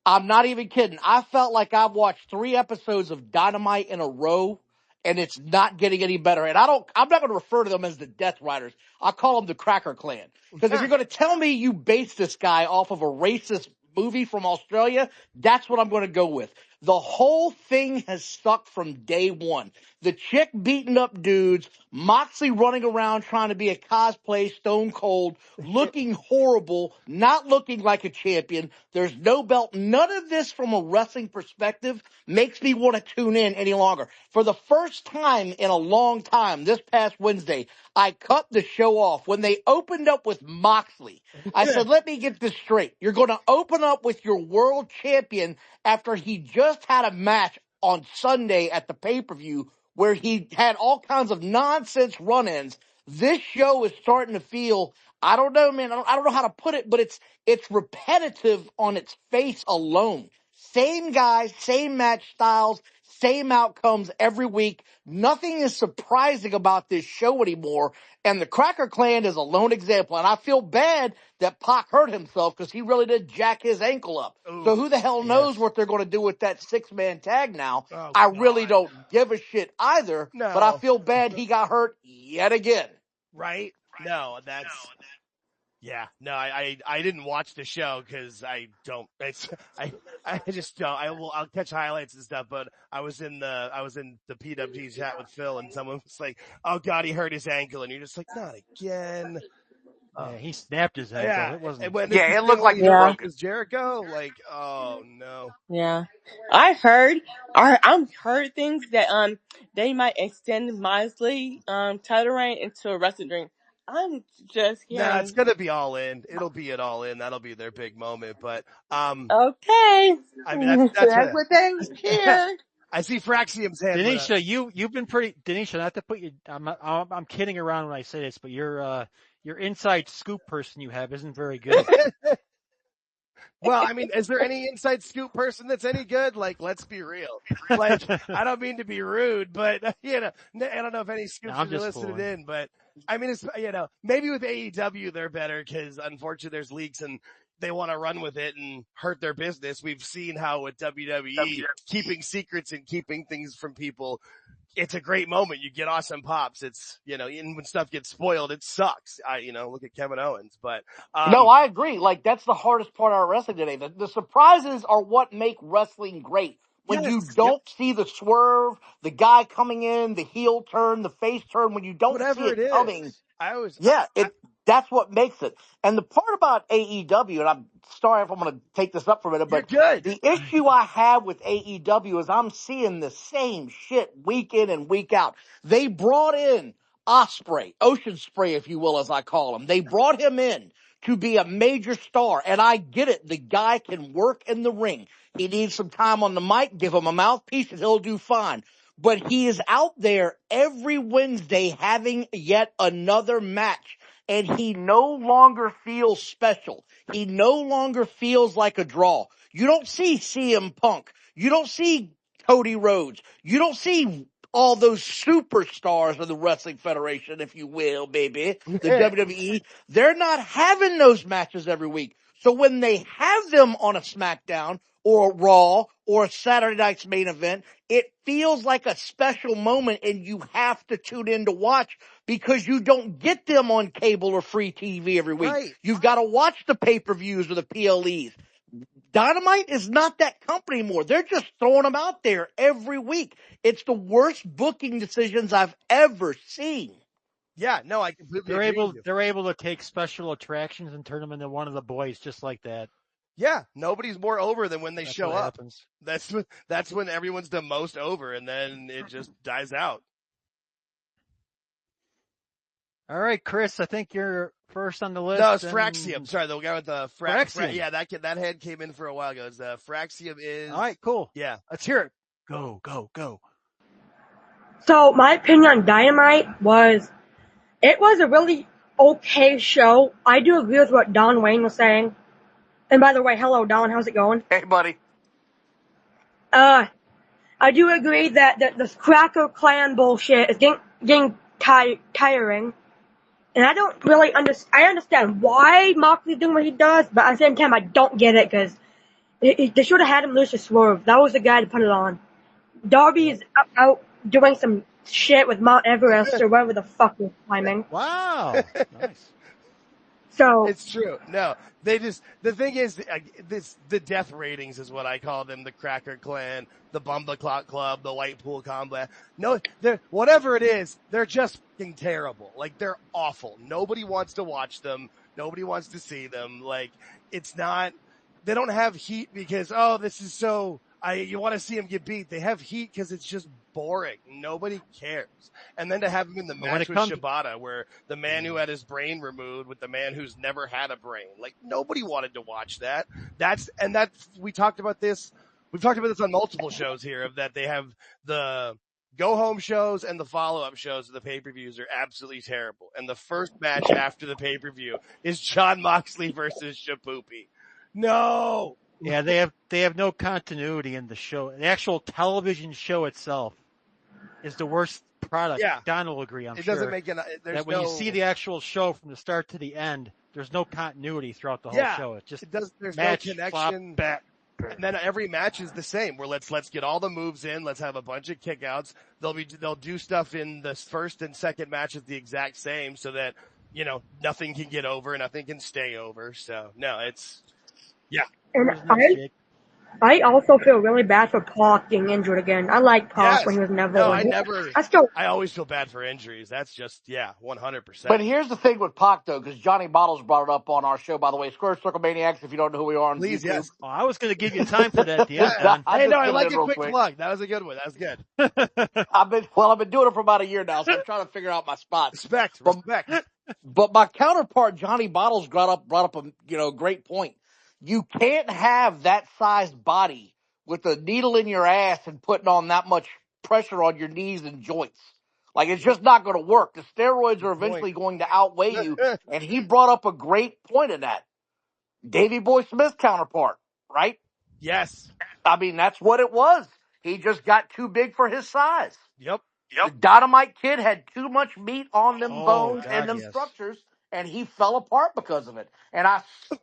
I'm not even kidding. I felt like I've watched 3 episodes of Dynamite in a row, and it's not getting any better. And I'm not going to refer to them as the Death Riders. I call them the Cracker Clan. Because if you're going to tell me you base this guy off of a racist movie from Australia, that's what I'm going to go with. The whole thing has sucked from day one. The chick beating up dudes, Moxley running around trying to be a cosplay Stone Cold, looking horrible, not looking like a champion. There's no belt. None of this from a wrestling perspective makes me want to tune in any longer. For the first time in a long time, this past Wednesday, I cut the show off when they opened up with Moxley. I said, let me get this straight. You're going to open up with your world champion after he just had a match on Sunday at the pay-per-view where he had all kinds of nonsense run-ins. This show is starting to feel, I don't know, man, I don't know how to put it, but it's repetitive on its face alone. Same guys, same match styles, same outcomes every week. Nothing is surprising about this show anymore. And the Cracker Clan is a lone example. And I feel bad that Pac hurt himself because he really did jack his ankle up. Ooh, so who the hell knows what they're going to do with that 6-man tag now? Oh, I really don't give a shit either. No. But I feel bad he got hurt yet again. Right? No, yeah, no, I didn't watch the show because I just don't. I'll catch highlights and stuff, but I was in the PWG chat with Phil and someone was like, oh God, he hurt his ankle. And you're just like, not again. Yeah, he snapped his ankle. Yeah. It wasn't. It looked like broke. Is Jericho like, oh no. Yeah. I heard things that, they might extend Moxley, title reign into a wrestling dream. I'm just hearing. Nah, it's gonna be All In. It'll be at All In. That'll be their big moment. But Okay. I mean that's what they hear. I see Fraxium's hand. Denisha, you've been pretty. Denisha, not to put you. I'm kidding around when I say this, but your inside scoop person you have isn't very good. Well, I mean, is there any inside scoop person that's any good? Like, let's be real. Like, I don't mean to be rude, but, I don't know if any scoops are listening in, but, I mean, it's, maybe with AEW they're better because, unfortunately, there's leaks and they want to run with it and hurt their business. We've seen how with WWE, keeping secrets and keeping things from people, it's a great moment. You get awesome pops. It's, even when stuff gets spoiled, it sucks. Look at Kevin Owens, but, no, I agree. Like, that's the hardest part of our wrestling today. The surprises are what make wrestling great. When you don't see the swerve, the guy coming in, the heel turn, the face turn, when you don't see it coming. That's what makes it. And the part about AEW, and I'm sorry if I'm going to take this up for a minute, but the issue I have with AEW is I'm seeing the same shit week in and week out. They brought in Osprey, Ocean Spray, if you will, as I call him. They brought him in to be a major star. And I get it. The guy can work in the ring. He needs some time on the mic. Give him a mouthpiece and he'll do fine. But he is out there every Wednesday having yet another match. And he no longer feels special. He no longer feels like a draw. You don't see CM Punk. You don't see Cody Rhodes. You don't see all those superstars of the Wrestling Federation, if you will, baby, the WWE. They're not having those matches every week. So when they have them on a SmackDown or a Raw or a Saturday night's main event, it feels like a special moment and you have to tune in to watch because you don't get them on cable or free TV every week. Right. You've got to watch the pay-per-views or the PLEs. Dynamite is not that company anymore. They're just throwing them out there every week. It's the worst booking decisions I've ever seen. Yeah, no, I completely agree with you. They're able to take special attractions and turn them into one of the boys just like that. Yeah, nobody's more over than when they show up. Happens. That's when everyone's the most over, and then it just dies out. All right, Chris, I think you're first on the list. No, it's Fraxium. Sorry, the guy with the Fraxium. Yeah, that head came in for a while ago. It's Fraxium is. All right, cool. Yeah, let's hear it. Go, go, go. So my opinion on Dynamite was, it was a really okay show. I do agree with what Don Wayne was saying. And by the way, hello Don, how's it going? Hey buddy. I do agree that this Cracker Clan bullshit is getting tiring. And I don't really I understand why Moxley's doing what he does, but at the same time I don't get it because they should have had him lose to Swerve. That was the guy to put it on. Darby is out doing some shit with Mount Everest or whatever the fuck he's climbing. Wow. Nice. So it's true. No, the thing is, the death ratings is what I call them, the Cracker Clan, the Bumba Clock Club, the White Pool Combat. No, whatever it is, they're just fucking terrible. Like, they're awful. Nobody wants to watch them. Nobody wants to see them. Like, they don't have heat because, this is so, you want to see them get beat. They have heat because it's just boring. Nobody cares. And then to have him in the match with Shibata, where the man who had his brain removed with the man who's never had a brain. Like, nobody wanted to watch that. We talked about this. We've talked about this on multiple shows here, of that they have the go-home shows and the follow-up shows of the pay-per-views are absolutely terrible. And the first match after the pay-per-view is Jon Moxley versus Shapoopy. No! Yeah, they have no continuity in the show. The actual television show itself is the worst product. Yeah. Don will agree, I'm sure. It doesn't make when you see the actual show from the start to the end, there's no continuity throughout the whole show. It just there's match, no connection. back. And then every match is the same, where let's get all the moves in, let's have a bunch of kickouts. They'll do stuff in the first and second matches the exact same, so that, nothing can get over, nothing can stay over. So no, yeah. And I also feel really bad for Pac getting injured again. I like Pac when he was Neville. No, I always feel bad for injuries. That's just, 100%. But here's the thing with Pac, though, because Johnny Bottles brought it up on our show, by the way. Square Circle Maniacs, if you don't know who we are on Please, YouTube. yes. Oh, I was going to give you time for that at the end, Don. I like a quick plug. That was a good one. That was good. I've been doing it for about a year now, so I'm trying to figure out my spots. Respect. But my counterpart, Johnny Bottles, brought up a great point. You can't have that sized body with a needle in your ass and putting on that much pressure on your knees and joints. Like, it's just not going to work. The steroids are eventually going to outweigh you. And he brought up a great point in that. Davey Boy Smith counterpart, right? Yes. I mean, that's what it was. He just got too big for his size. Yep. The Dynamite Kid had too much meat on them bones and them structures, and he fell apart because of it. And I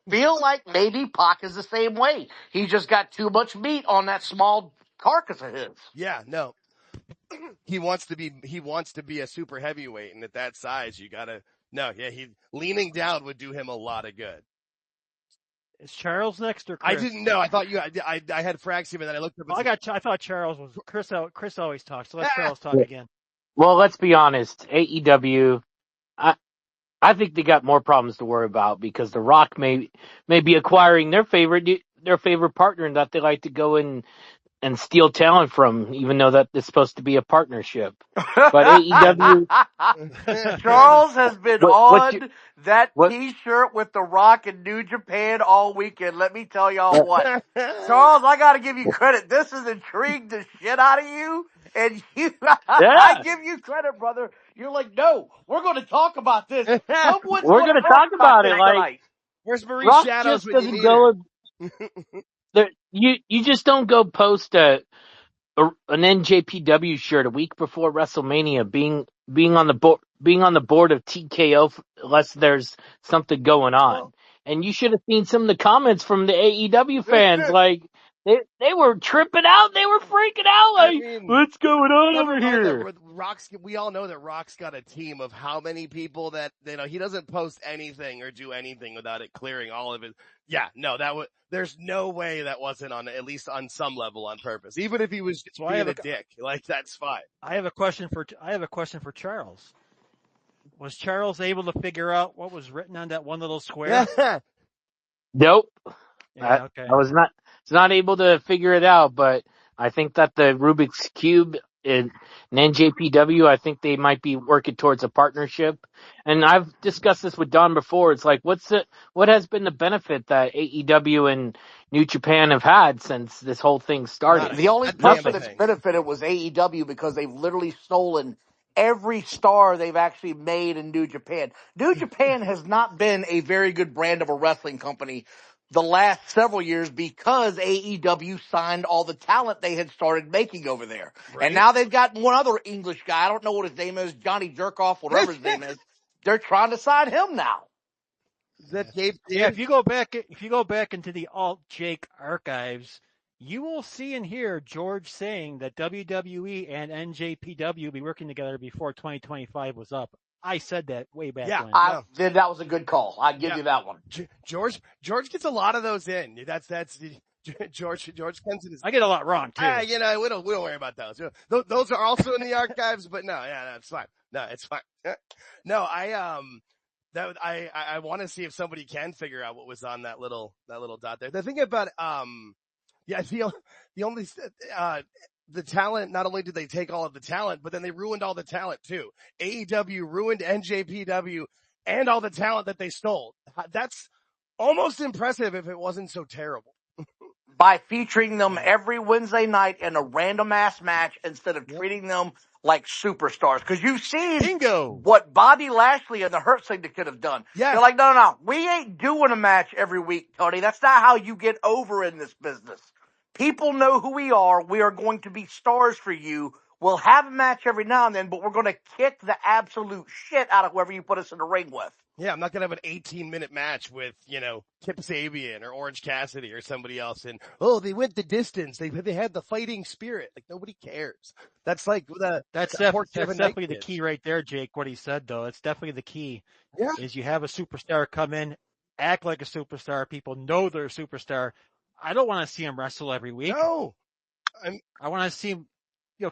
feel like maybe Pac is the same way. He just got too much meat on that small carcass of his. Yeah, no. He wants to be a super heavyweight, and at that size, leaning down would do him a lot of good. Is Charles next or Chris? I didn't know. I thought I had Fraxium, and then I looked up. I thought Charles was Chris always talks, so let Charles talk again. Well, let's be honest. AEW, I think they got more problems to worry about because The Rock may be acquiring their favorite partner that they like to go and and steal talent from, even though that is supposed to be a partnership. But AEW, Charles has been what you, on that what, T-shirt with The Rock in New Japan all weekend. Let me tell y'all what. Charles, I gotta give you credit. This has intrigued the shit out of you. And you, I yeah, give you credit, brother. You're like, no, we're going to talk about this. Someone's we're going going to to talk talk about about this it. Like, tonight. Where's Marie Rock Shadows just when you doesn't need her? go, you just don't post an NJPW shirt a week before WrestleMania, being on the board of TKO unless there's something going on. And you should have seen some of the comments from the AEW fans. Like they were tripping out, they were freaking out. I Like, mean, what's going on never over mind here? that Rock's. We all know that Rock's got a team of how many people that he doesn't post anything or do anything without it clearing all of it. Yeah, no, there's no way that wasn't on at least on some level on purpose. Even if he was just being a dick, like that's fine. I have a question for Charles. Was Charles able to figure out what was written on that one little square? Nope. Yeah, okay. I was not able to figure it out, but I think that the Rubik's Cube and NJPW, I think they might be working towards a partnership. And I've discussed this with Don before. It's like, what has been the benefit that AEW and New Japan have had since this whole thing started? The only Goddamn person that's thing. benefited was AEW because they've literally stolen every star they've actually made in New Japan. New Japan has not been a very good brand of a wrestling company the last several years because AEW signed all the talent they had started making over there. Right. And now they've got one other English guy. I don't know what his name is, Johnny Jerkoff, whatever his name is. They're trying to sign him now. Is that Gabe? Yeah, if you go back into the AltJake archives, you will see and hear George saying that WWE and NJPW will be working together before 2025 was up. I said that way back when. Then that was a good call. I give you that one. George gets a lot of those in. That's George comes in. I get a lot wrong too. We don't worry about those. Those are also in the archives, but no, it's fine. No, it's fine. No, I want to see if somebody can figure out what was on that little dot there. The thing about the only the talent, not only did they take all of the talent, but then they ruined all the talent too. AEW ruined NJPW and all the talent that they stole. That's almost impressive if it wasn't so terrible. By featuring them every Wednesday night in a random ass match instead of treating them like superstars. Cause you've seen what Bobby Lashley and the Hurt Syndicate have done. Yeah. They're like, no. We ain't doing a match every week, Tony. That's not how you get over in this business. People know who we are. We are going to be stars for you. We'll have a match every now and then, but we're going to kick the absolute shit out of whoever you put us in the ring with. Yeah, I'm not going to have an 18-minute match with, Kip Sabian or Orange Cassidy or somebody else. And, they went the distance. They had the fighting spirit. Like, nobody cares. That's like that's definitely the key right there, Jake, what he said, though. It's definitely the key. Yeah. Is you have a superstar come in, act like a superstar. People know they're a superstar. I don't want to see him wrestle every week. No. I want to see him,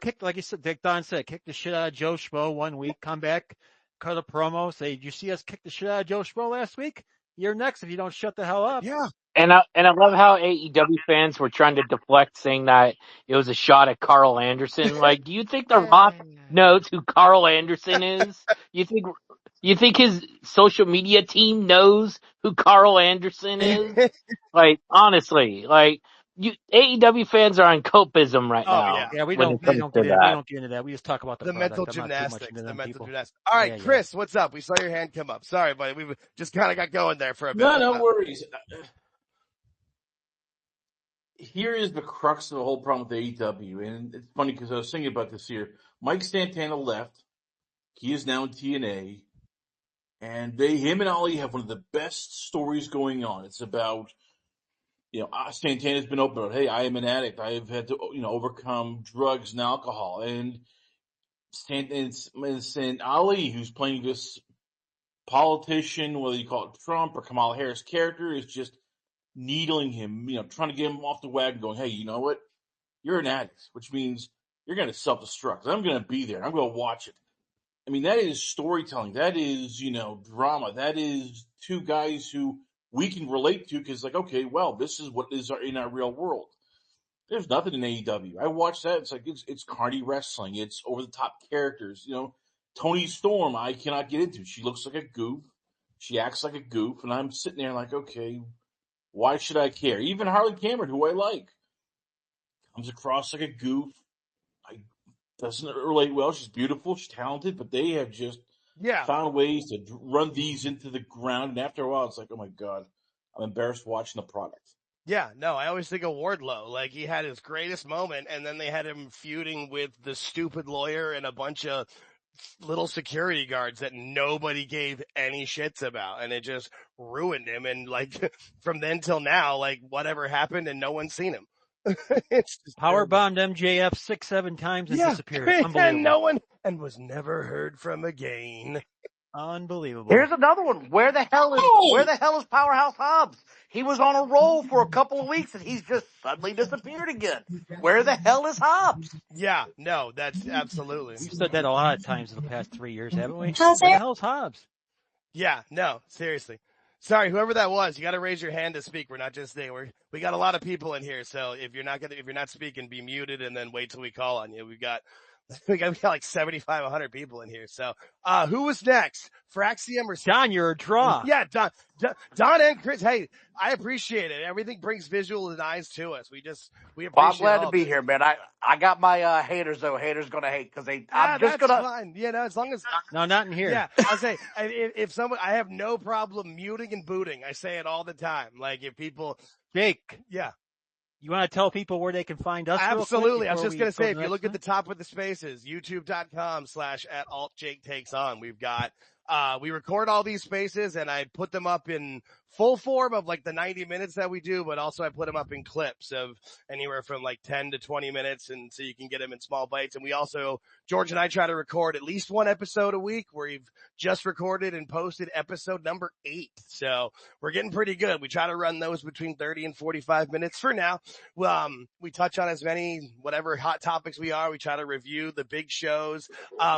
kick, like you said, Dick Don said, kick the shit out of Joe Schmo one week, come back, cut a promo, say, did you see us kick the shit out of Joe Schmo last week? You're next if you don't shut the hell up. Yeah. And I love how AEW fans were trying to deflect, saying that it was a shot at Carl Anderson. Like, do you think The Rock knows who Carl Anderson is? You think his social media team knows who Carl Anderson is? Like, honestly, AEW fans are on copism right now. Yeah, we don't get into that. We just talk about the mental gymnastics. All right, Chris, what's up? We saw your hand come up. Sorry, buddy. We just kind of got going there for a bit. No worries. Here is the crux of the whole problem with AEW, and it's funny because I was thinking about this here. Mike Santana left. He is now in TNA, and him and Ali have one of the best stories going on. It's about, Santana's been open about, hey, I am an addict. I have had to, overcome drugs and alcohol. And Ali, who's playing this politician, whether you call it Trump or Kamala Harris character, is just needling him, trying to get him off the wagon, going, hey, you know what? You're an addict, which means you're going to self-destruct. I'm going to be there. I'm going to watch it. I mean, that is storytelling. That is, drama. That is two guys who we can relate to because, okay, well, this is what is in our real world. There's nothing in AEW. I watch that. It's like it's carny wrestling. It's over the top characters. Toni Storm, I cannot get into. She looks like a goof. She acts like a goof, and I'm sitting there like, okay, why should I care? Even Harley Cameron, who I like, comes across like a goof. I doesn't relate well. She's beautiful. She's talented, but they have just found ways to run these into the ground. And after a while, it's like, oh my god, I'm embarrassed watching the product. Yeah, no, I always think of Wardlow. Like, he had his greatest moment, and then they had him feuding with the stupid lawyer and a bunch of little security guards that nobody gave any shits about, and it just ruined him. And, like, from then till now, like, whatever happened, and no one's seen him. It's just Power bombed MJF 6-7 times and disappeared. Unbelievable. And no one, and was never heard from again. Unbelievable. Here's another one. Where the hell is Powerhouse Hobbs? He was on a roll for a couple of weeks and he's just suddenly disappeared again. Where the hell is Hobbs? Yeah, no, that's absolutely. We've said that a lot of times in the past 3 years, haven't we? Where the hell's Hobbs? Yeah, no, seriously. Sorry, whoever that was, you got to raise your hand to speak. We're not just there. We got a lot of people in here, so if you're not speaking, be muted and then wait till we call on you. We got like 75, 100 people in here. So, who was next? Fraxium or Don? You're a draw. Yeah, Don and Chris. Hey, I appreciate it. Everything brings visual and eyes to us. We appreciate. Well, I'm glad to be here, man. I got my haters though. Haters gonna hate because I'm just gonna. Fine. As long as no, not in here. Yeah, I say if someone, I have no problem muting and booting. I say it all the time. Like if people, Jake. Yeah. You want to tell people where they can find us? Absolutely. I was just going to say, if you look at the top of the spaces, youtube.com/@AltJakeTakesOn, we've got, we record all these spaces and I put them up in full form of like the 90 minutes that we do, but also I put them up in clips of anywhere from like 10 to 20 minutes. And so you can get them in small bites. And we also, George and I try to record at least one episode a week. We've just recorded and posted episode number 8. So we're getting pretty good. We try to run those between 30 and 45 minutes for now. We touch on as many, whatever hot topics we are. We try to review the big shows.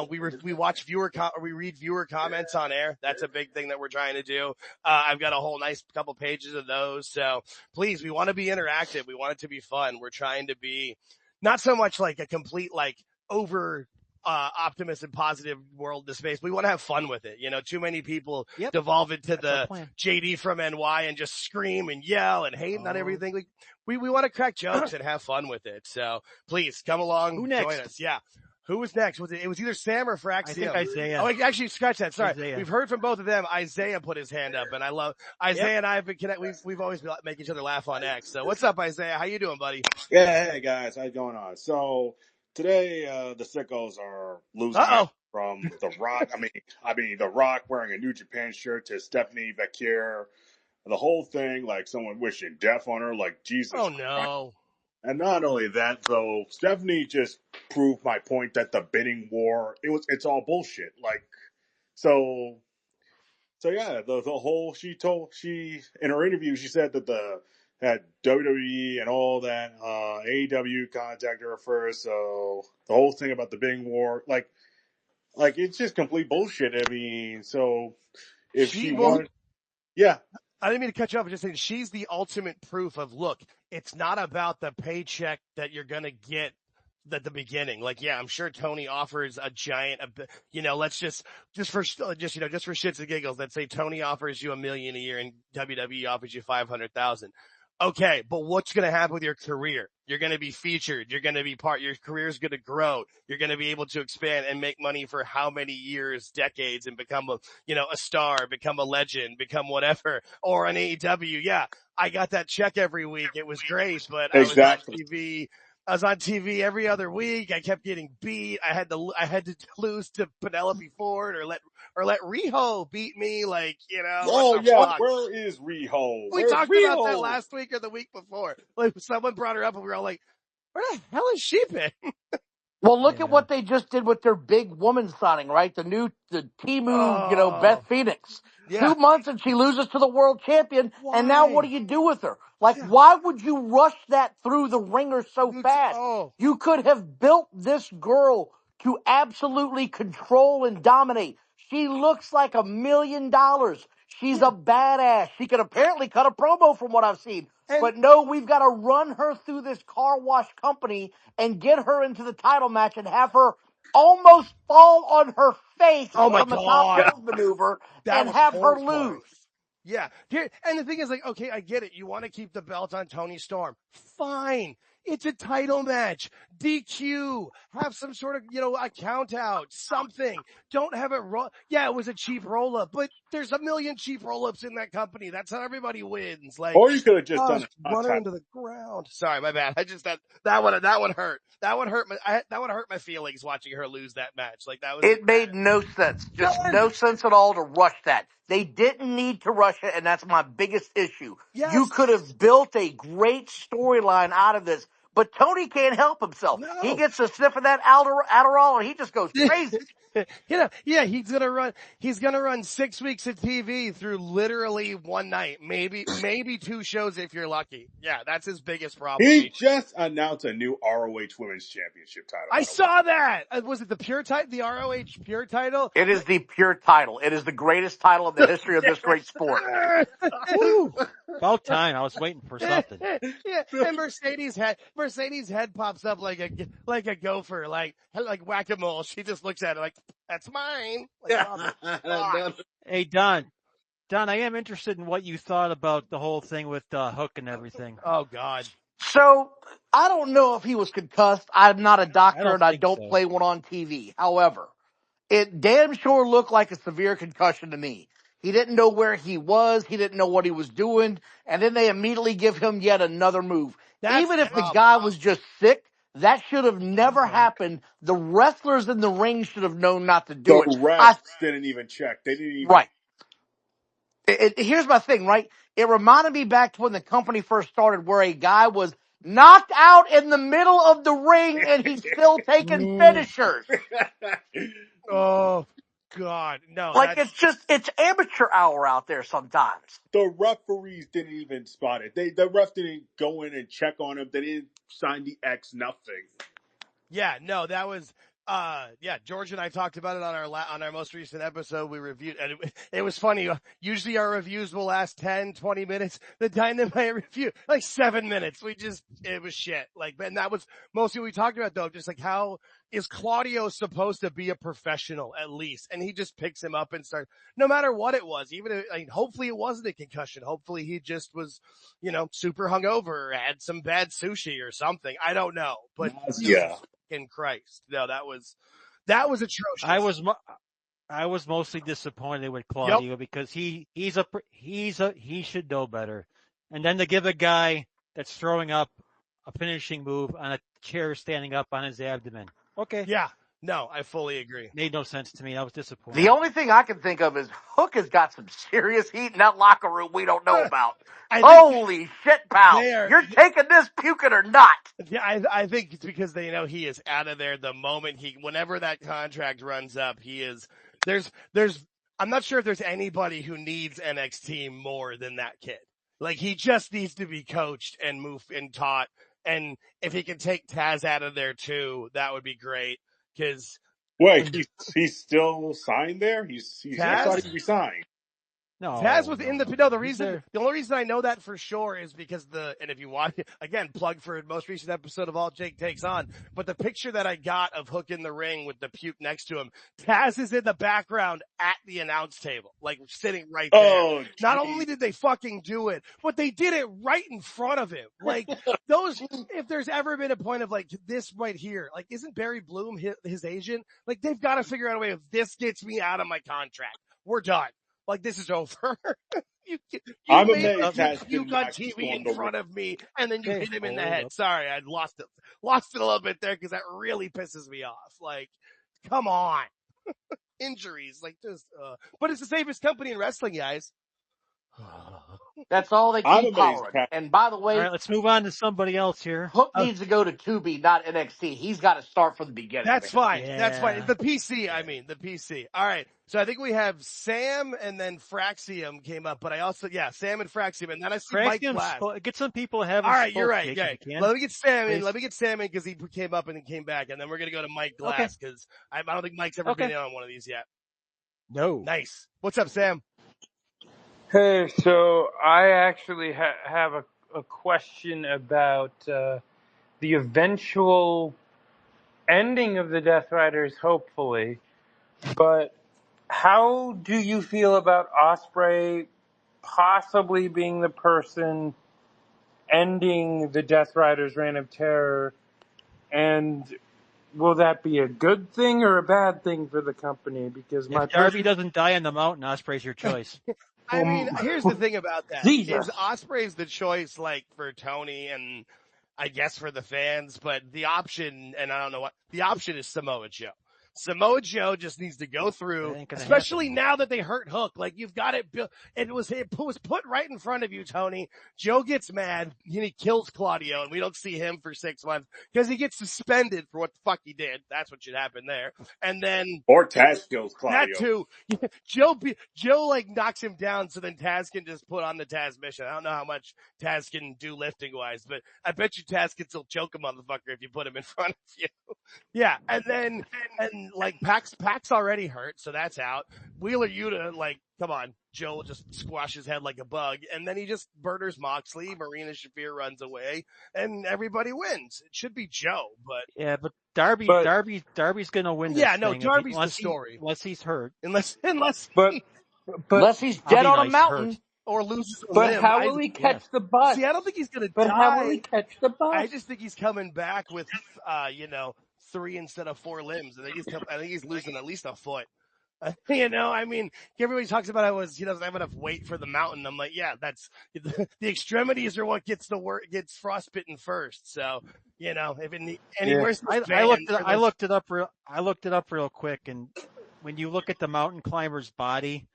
We watch we read viewer comments on air. That's a big thing that we're trying to do. I've got a whole nice couple pages of those. So please, we want to be interactive. We want it to be fun. We're trying to be not so much like a complete, like over, optimist and positive world to space. We want to have fun with it. Too many people devolve into the JD from NY and just scream and yell and hate on everything. Like we want to crack jokes and have fun with it. So please come along, join us. Yeah. Who was next? It was either Sam or Fraxium. I think Isaiah. Oh, actually, scratch that. Sorry. Isaiah. We've heard from both of them. Isaiah put his hand up, and I love Isaiah and I have been connected. We've always been making each other laugh on X. So what's up, Isaiah? How you doing, buddy? Yeah, hey guys, how's going on? So today, the sickos are losing from The Rock. I mean, The Rock wearing a New Japan shirt to Stephanie Vecchia. The whole thing, like someone wishing death on her, like Jesus. Oh no. Christ. And not only that, so Stephanie just proved my point that the bidding war, it's all bullshit. Like, so yeah, the whole, she, in her interview, she said that that WWE and all that, AEW contacted her first. So the whole thing about the bidding war, like it's just complete bullshit. I mean, so if she wanted, yeah. I didn't mean to cut you off. I'm just saying she's the ultimate proof of, look, it's not about the paycheck that you're going to get at the beginning. Like, yeah, I'm sure Tony offers a giant, let's just for shits and giggles, let's say Tony offers you $1 million a year and WWE offers you 500,000. Okay, but what's going to happen with your career? You're going to be featured. You're going to be your career's going to grow. You're going to be able to expand and make money for how many years, decades, and become a star, become a legend, become whatever. Or on AEW, yeah, I got that check every week. It was great, but exactly. I was on TV every other week. I kept getting beat. I had to lose to Penelope Ford or let Riho beat me. Like, Oh yeah, where is Riho? We talked about that last week or the week before. Like someone brought her up and we were all like, where the hell has she been? Well, look at what they just did with their big woman signing, right? The Timu, Beth Phoenix. Yeah. 2 months and she loses to the world champion. Why? And now what do you do with her? Like, why would you rush that through the ringer so fast? You could have built this girl to absolutely control and dominate. She looks like $1 million. She's a badass. She can apparently cut a promo from what I've seen. But no, we've got to run her through this car wash company and get her into the title match and have her almost fall on her face Oh my on the top God. rope maneuver That and was have her horrifying. lose. Yeah. And the thing is, like, okay, I get it. You want to keep the belt on Toni Storm. Fine. It's a title match. DQ. Have some sort of, a count out. Something. Don't have it Yeah, it was a cheap roll up, but there's a million cheap roll ups in that company. That's how everybody wins. Like, Or you could have just done a run her into the ground. Sorry, my bad. I just that one hurt. That one hurt my feelings watching her lose that match. Like that was. It made no sense. Just no sense at all to rush that. They didn't need to rush it, and that's my biggest issue. Yes. You could have built a great storyline out of this, but Tony can't help himself. No. He gets a sniff of that Adderall, and he just goes crazy. He's gonna run 6 weeks of TV through literally one night, maybe 2 shows if you're lucky. Yeah, that's his biggest problem. He just announced a new ROH Women's Championship title. I saw that. Was it the ROH Pure title? It is the Pure title. It is the greatest title in the history of this great sport. About time. I was waiting for something. Yeah, and Mercedes head pops up like a gopher, like whack-a-mole. She just looks at it like, that's mine. Like, Hey, Don, I am interested in what you thought about the whole thing with Hook and everything. Oh, God. So, I don't know if he was concussed. I'm not a doctor and I don't play one on TV. However, it damn sure looked like a severe concussion to me. He didn't know where he was. He didn't know what he was doing. And then they immediately give him yet another move. Even if the guy was just sick, that should have never happened. The wrestlers in the ring should have known not to do it. The refs didn't even check. They didn't even. Right. Here's my thing, right? It reminded me back to when the company first started where a guy was knocked out in the middle of the ring and he's still taking finishers. Oh, God. No. Like, it's amateur hour out there sometimes. The referees didn't even spot it. The ref didn't go in and check on him. They didn't sign the X, nothing. Yeah, no, that was, George and I talked about it on our most recent episode. We reviewed, and it was funny. Usually our reviews will last 10, 20 minutes. The Dynamite review, like 7 minutes. It was shit. Like, and that was mostly what we talked about though, just like how is Claudio supposed to be a professional at least? And he just picks him up and starts, no matter what it was, hopefully it wasn't a concussion. Hopefully he just was, super hungover or had some bad sushi or something. I don't know, but yeah. In Christ. No, that was atrocious. I was mostly disappointed with Claudio because he should know better. And then to give a guy that's throwing up a finishing move on a chair standing up on his abdomen. Okay. Yeah. No, I fully agree. Made no sense to me. I was disappointed. The only thing I can think of is Hook has got some serious heat in that locker room we don't know about. Holy shit, pal. You're taking this, puke it or not. Yeah, I think it's because they know he is out of there the moment whenever that contract runs up, I'm not sure if there's anybody who needs NXT more than that kid. Like, he just needs to be coached and moved and taught. And if he can take Taz out of there too, that would be great. Cause. Wait, he's still signed there? I thought he resigned. No, Taz was in the only reason I know that for sure is because and if you watch it, again, plug for the most recent episode of AltJake Takes On, but the picture that I got of Hook in the ring with the puke next to him, Taz is in the background at the announce table, like sitting right there. Oh, not only did they fucking do it, but they did it right in front of him. Like, if there's ever been a point of like this right here, like, isn't Barry Bloom his agent? Like, they've got to figure out a way if this gets me out of my contract, we're done. Like, this is over. I'm amazed. You got TV in front of me, and then you hit him in the head. Sorry, I lost it a little bit there because that really pisses me off. Like, come on. Injuries, like just, but it's the safest company in wrestling, guys. That's all they keep powering. And by the way, all right, let's move on to somebody else here. Hook needs to go to 2B, not NXT. He's got to start from the beginning. That's fine. Yeah. That's fine. The PC. The PC. All right. So I think we have Sam and then Fraxium came up, but I also, Sam and Fraxium, and then I see Mike Glass. Get some people having. All right, you're right. Yeah. Let me get Sam in. Let me get Sam in because he came up and then came back, and then we're gonna go to Mike Glass because I don't think Mike's ever been in on one of these yet. No. Nice. What's up, Sam? Hey, so I actually have a question about the eventual ending of the Death Riders, hopefully. But how do you feel about Ospreay possibly being the person ending the Death Riders' reign of terror? And will that be a good thing or a bad thing for the company? Because If Darby doesn't die on the mountain, Ospreay's your choice. I mean, here's the thing about that. Jesus. Is Ospreay's the choice, like, for Tony and I guess for the fans, but the option, and I don't know what, the option is Samoa Joe. Samoa Joe just needs to go through, especially now that they hurt Hook. Like, you've got it built. It was put right in front of you, Tony. Joe gets mad and he kills Claudio, and we don't see him for 6 months because he gets suspended for what the fuck he did. That's what should happen there. And then or Taz kills Claudio. That too. Joe like knocks him down, so then Taz can just put on the Taz mission. I don't know how much Taz can do lifting wise, but I bet you Taz can still choke a motherfucker if you put him in front of you. Yeah, and like Pac's already hurt, so that's out. Wheeler Yuta, like, come on, Joe will just squash his head like a bug, and then he just murders Moxley. Marina Shafir runs away, and everybody wins. It should be Joe, but yeah, but Darby's gonna win this yeah, no, thing Darby's the story. Unless he's hurt. Unless he's dead on a mountain. Hurt. Or loses a but limb. How will he catch the bus? See, I don't think he's going to die. But how will he catch the bus? I just think he's coming back with, 3 instead of 4 limbs. I think he's losing at least a foot. I mean, everybody talks about how he doesn't have enough weight for the mountain. I'm like, yeah, that's the extremities are what gets frostbitten first. So, where's I looked it up real quick, and when you look at the mountain climber's body,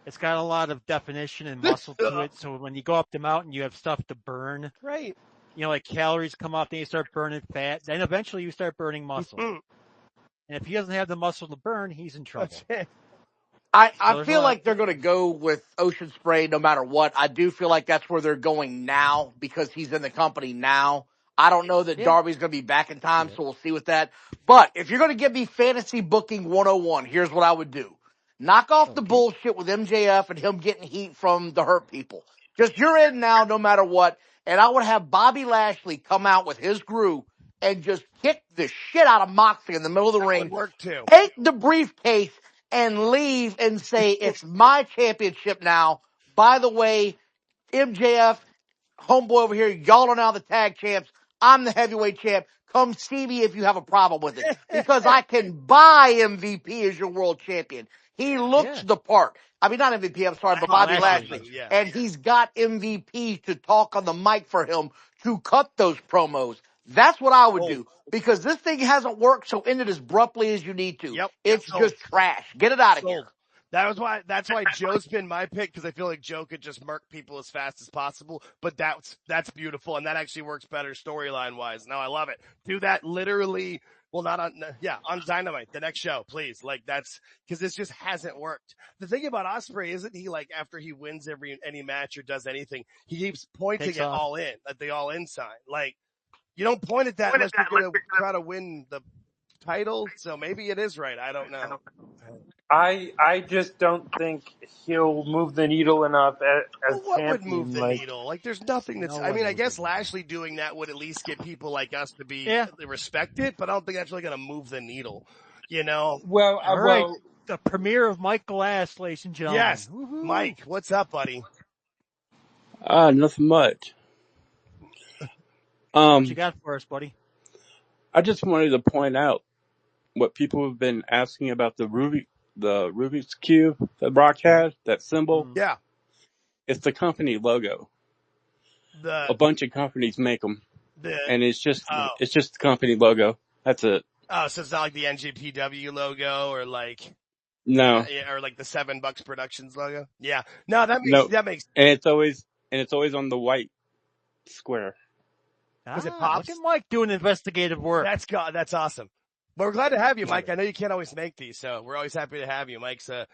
it's got a lot of definition and muscle to it. So when you go up the mountain, you have stuff to burn. Right. Like calories come off, then you start burning fat. Then eventually you start burning muscle. And if he doesn't have the muscle to burn, he's in trouble. I feel like they're going to go with Ocean Spray no matter what. I do feel like that's where they're going now because he's in the company now. I don't know that Darby's going to be back in time, so we'll see with that. But if you're going to give me fantasy booking 101, here's what I would do. Knock off the bullshit with MJF and him getting heat from the Hurt people. Just you're in now no matter what. And I would have Bobby Lashley come out with his crew and just kick the shit out of Moxley in the middle of the ring. Would work too. Take the briefcase and leave and say, it's my championship now. By the way, MJF, homeboy over here, y'all are now the tag champs. I'm the heavyweight champ. Come see me if you have a problem with it. Because I can buy MVP as your world champion. He looks the part. I mean, not MVP, I'm sorry, but Bobby Lashley. Yeah. And he's got MVP to talk on the mic for him to cut those promos. That's what I would do. Because this thing hasn't worked, so end it as abruptly as you need to. Yep. It's just trash. Get it out of here. That's why Joe's been my pick, because I feel like Joe could just murk people as fast as possible, but that's beautiful, and that actually works better storyline wise. Now I love it. Do that literally, well, not on Dynamite, the next show, please. Like, that's, because this just hasn't worked. The thing about Ospreay isn't he, like, after he wins any match or does anything, he keeps pointing at All In, at the All In sign. Like, you don't point at that unless you're going to try to win the title, so maybe it is right. I don't know. I just don't think he'll move the needle enough as what champion. Would move the needle? Like, there's nothing that's. I mean, I guess Lashley doing that would at least get people like us to be respected, but I don't think that's really going to move the needle. Well, all right. The premiere of Mike Glass, ladies and gentlemen. Yes, woo-hoo. Mike, what's up, buddy? Nothing much. What you got for us, buddy? I just wanted to point out what people have been asking about the Rubik's Cube that Brock had, that symbol. Yeah. It's the company logo. A bunch of companies make them. And it's just the company logo. That's it. Oh, so it's not like the NJPW logo or like. No. Or like the $7 Productions logo. Yeah. No, that makes. And it's always on the white square. Because it pops. Look at Mike doing investigative work. That's awesome. But we're glad to have you, Mike. I know you can't always make these, so we're always happy to have you. Mike's a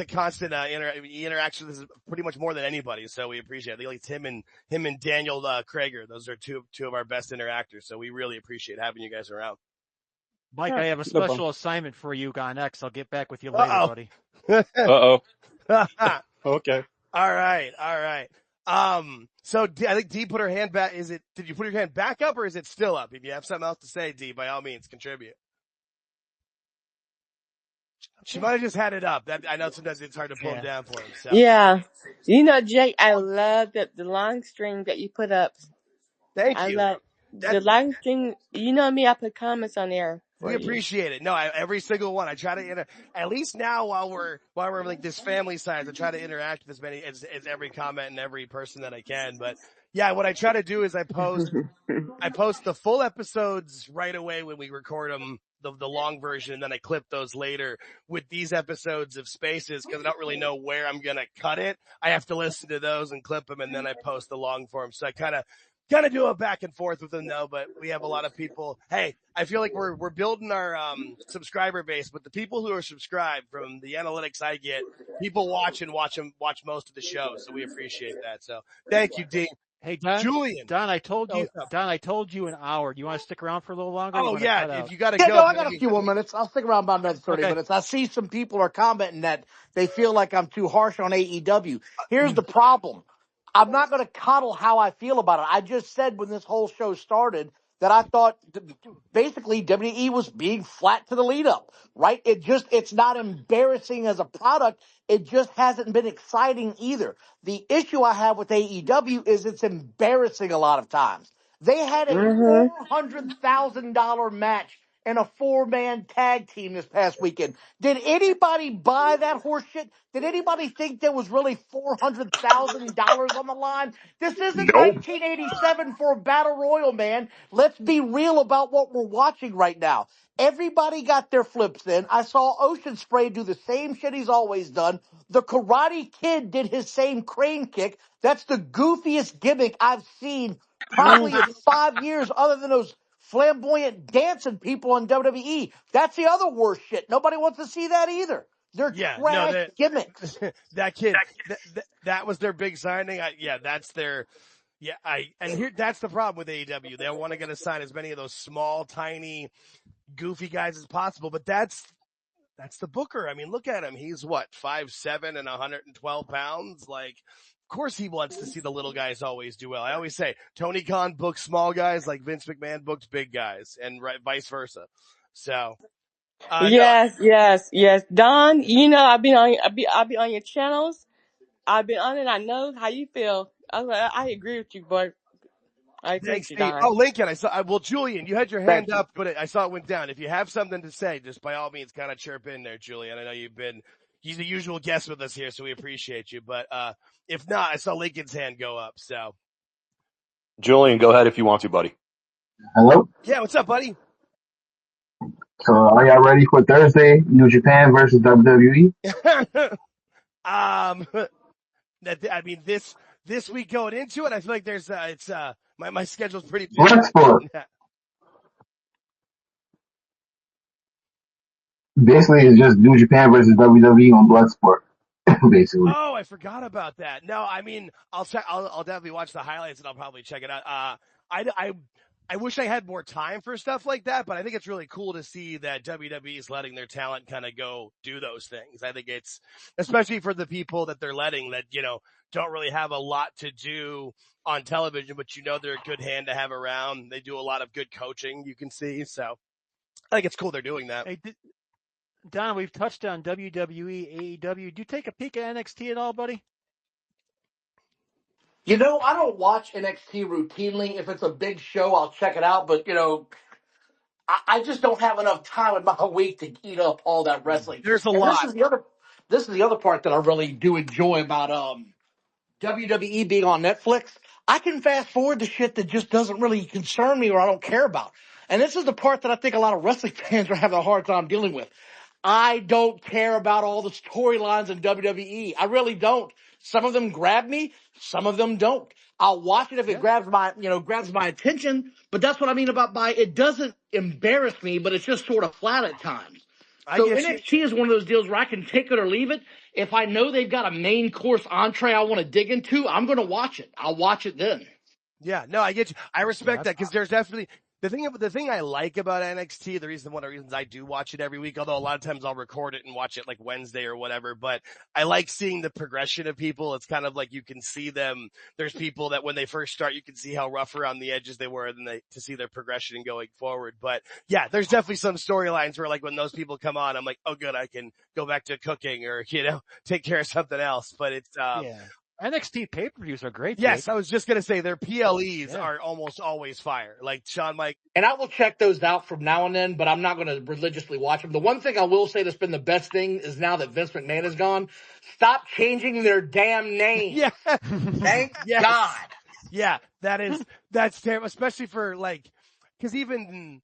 constant interaction. This is pretty much more than anybody, so we appreciate it. I think it's him and Daniel Krager. Those are two of our best interactors, so we really appreciate having you guys around. Mike, I have a special assignment for you on X. I'll get back with you later, buddy. Uh-oh. Okay. All right. So I think Dee put her hand back. Did you put your hand back up or is it still up? If you have something else to say, Dee, by all means, contribute. She might have just had it up. I know sometimes it's hard to pull him down for him. So. Yeah. You know, Jake, I love the long string that you put up. Thank you. I love the long string. You know me, I put comments on there. We appreciate it. No, every single one. I try to at least now while we're like this family size, I try to interact with as many as every comment and every person that I can. But yeah, what I try to do is I post the full episodes right away when we record them, the long version, and then I clip those later with these episodes of Spaces because I don't really know where I'm gonna cut it. I have to listen to those and clip them, and then I post the long form. So I kind of do a back and forth with them though, but we have a lot of people. Hey, I feel like we're building our subscriber base, but the people who are subscribed from the analytics I get, people watch most of the show, so we appreciate that. So thank you, Dean. Hey, Don. Julian. Don, I told you an hour. Do you want to stick around for a little longer? Oh, yeah. If you got to go. Yeah, no, I got a few more minutes. I'll stick around about another 30 minutes. I see some people are commenting that they feel like I'm too harsh on AEW. Here's the problem. I'm not going to coddle how I feel about it. I just said when this whole show started that I thought basically WWE was being flat to the lead up, right? It's not embarrassing as a product. It just hasn't been exciting either. The issue I have with AEW is it's embarrassing a lot of times. They had a $400,000 match and a 4-man tag team this past weekend. Did anybody buy that horse shit? Did anybody think there was really $400,000 on the line? This isn't 1987 for a battle royal, man. Let's be real about what we're watching right now. Everybody got their flips in. I saw Ocean Spray do the same shit he's always done. The Karate Kid did his same crane kick. That's the goofiest gimmick I've seen probably in 5 years other than those flamboyant dancing people on WWE. That's the other worst shit. Nobody wants to see that either. They're trash gimmicks. That kid, that was their big signing. That's their, that's the problem with AEW. They want to get to sign as many of those small, tiny, goofy guys as possible, but that's the booker. I mean, look at him. He's 5'7" and 112 pounds. Like, of course he wants to see the little guys always do well. I always say Tony Khan books small guys like Vince McMahon books big guys and vice versa. So. Yes. Don, you know, I'll be on your channels. I've been on it. I know how you feel. I agree with you, boy. I agree with you, Don. Oh, Lincoln, I saw, Julian, you had your hand up, but I saw it went down. If you have something to say, just by all means kind of chirp in there, Julian. I know he's the usual guest with us here, so we appreciate you. But, if not, I saw Lincoln's hand go up, so. Julian, go ahead if you want to, buddy. Hello? Yeah, what's up, buddy? So are y'all ready for Thursday, New Japan versus WWE? This week going into it, I feel like there's, my schedule's pretty busy. Bloodsport. Basically, it's just New Japan versus WWE on Bloodsport. Basically. Oh, I forgot about that. No, I mean, I'll definitely watch the highlights and I'll probably check it out. I wish I had more time for stuff like that, but I think it's really cool to see that WWE is letting their talent kind of go do those things. I think it's, especially for the people that they're letting that, don't really have a lot to do on television, but they're a good hand to have around. They do a lot of good coaching, you can see. So I think it's cool they're doing that. Hey, Don, we've touched on WWE, AEW. Do you take a peek at NXT at all, buddy? I don't watch NXT routinely. If it's a big show, I'll check it out. But, I just don't have enough time in my week to eat up all that wrestling. There's a lot. This is the other part that I really do enjoy about WWE being on Netflix. I can fast forward to shit that just doesn't really concern me or I don't care about. And this is the part that I think a lot of wrestling fans are having a hard time dealing with. I don't care about all the storylines in WWE. I really don't. Some of them grab me, some of them don't. I'll watch it if it grabs my attention, but that's what I mean about it doesn't embarrass me, but it's just sort of flat at times. So NXT is one of those deals where I can take it or leave it. If I know they've got a main course entree I want to dig into, I'm going to watch it. I'll watch it then. Yeah, no, I get you. I respect that because there's definitely the thing I like about NXT, one of the reasons I do watch it every week, although a lot of times I'll record it and watch it like Wednesday or whatever, but I like seeing the progression of people. It's kind of like you can see them. There's people that when they first start, you can see how rough around the edges they were, and to see their progression going forward. But yeah, there's definitely some storylines where like when those people come on, I'm like, oh good, I can go back to cooking or, take care of something else. But it's, yeah. NXT pay-per-views are great. Yes, Jake. I was just going to say their PLEs are almost always fire. Like Shawn Mike. And I will check those out from now and then, but I'm not going to religiously watch them. The one thing I will say that's been the best thing is now that Vince McMahon is gone, stop changing their damn names. Yeah. Thank God. Yeah, that's terrible, especially for like, cause even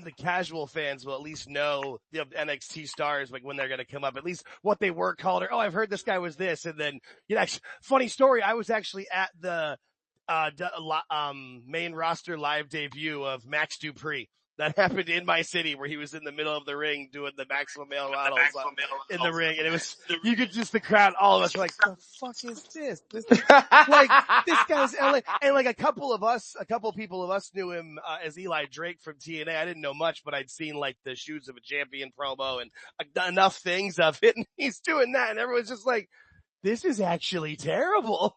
the casual fans will at least know the NXT stars, like when they're going to come up, at least what they were called, or, oh, I've heard this guy was this. And then, funny story. I was actually at the, main roster live debut of Max Dupree. That happened in my city where he was in the middle of the ring doing the maximum male models in the ring. And it was, you could just, the crowd, all of us were like, the fuck is this? This guy's LA. And like a couple people of us knew him, as Eli Drake from TNA. I didn't know much, but I'd seen like the Shoes of a Champion promo and enough things of it. And he's doing that. And everyone's just like, this is actually terrible.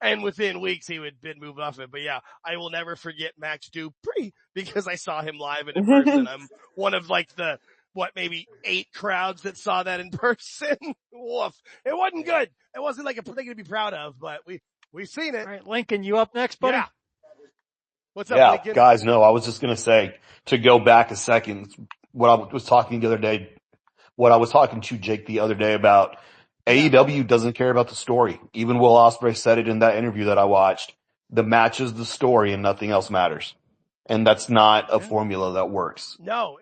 And within weeks, he would move off it. But yeah, I will never forget Max Dupree because I saw him live and in person. I'm one of like maybe 8 crowds that saw that in person. Woof. It wasn't good. It wasn't like a thing to be proud of, but we've seen it. All right, Lincoln, you up next, buddy? Yeah. What's up, Lincoln? Guys, no, I was just going to say, to go back a second, what I was talking the other day, what I was talking to Jake the other day about, AEW doesn't care about the story. Even Will Ospreay said it in that interview that I watched. The match is the story and nothing else matters. And that's not a formula that works. No,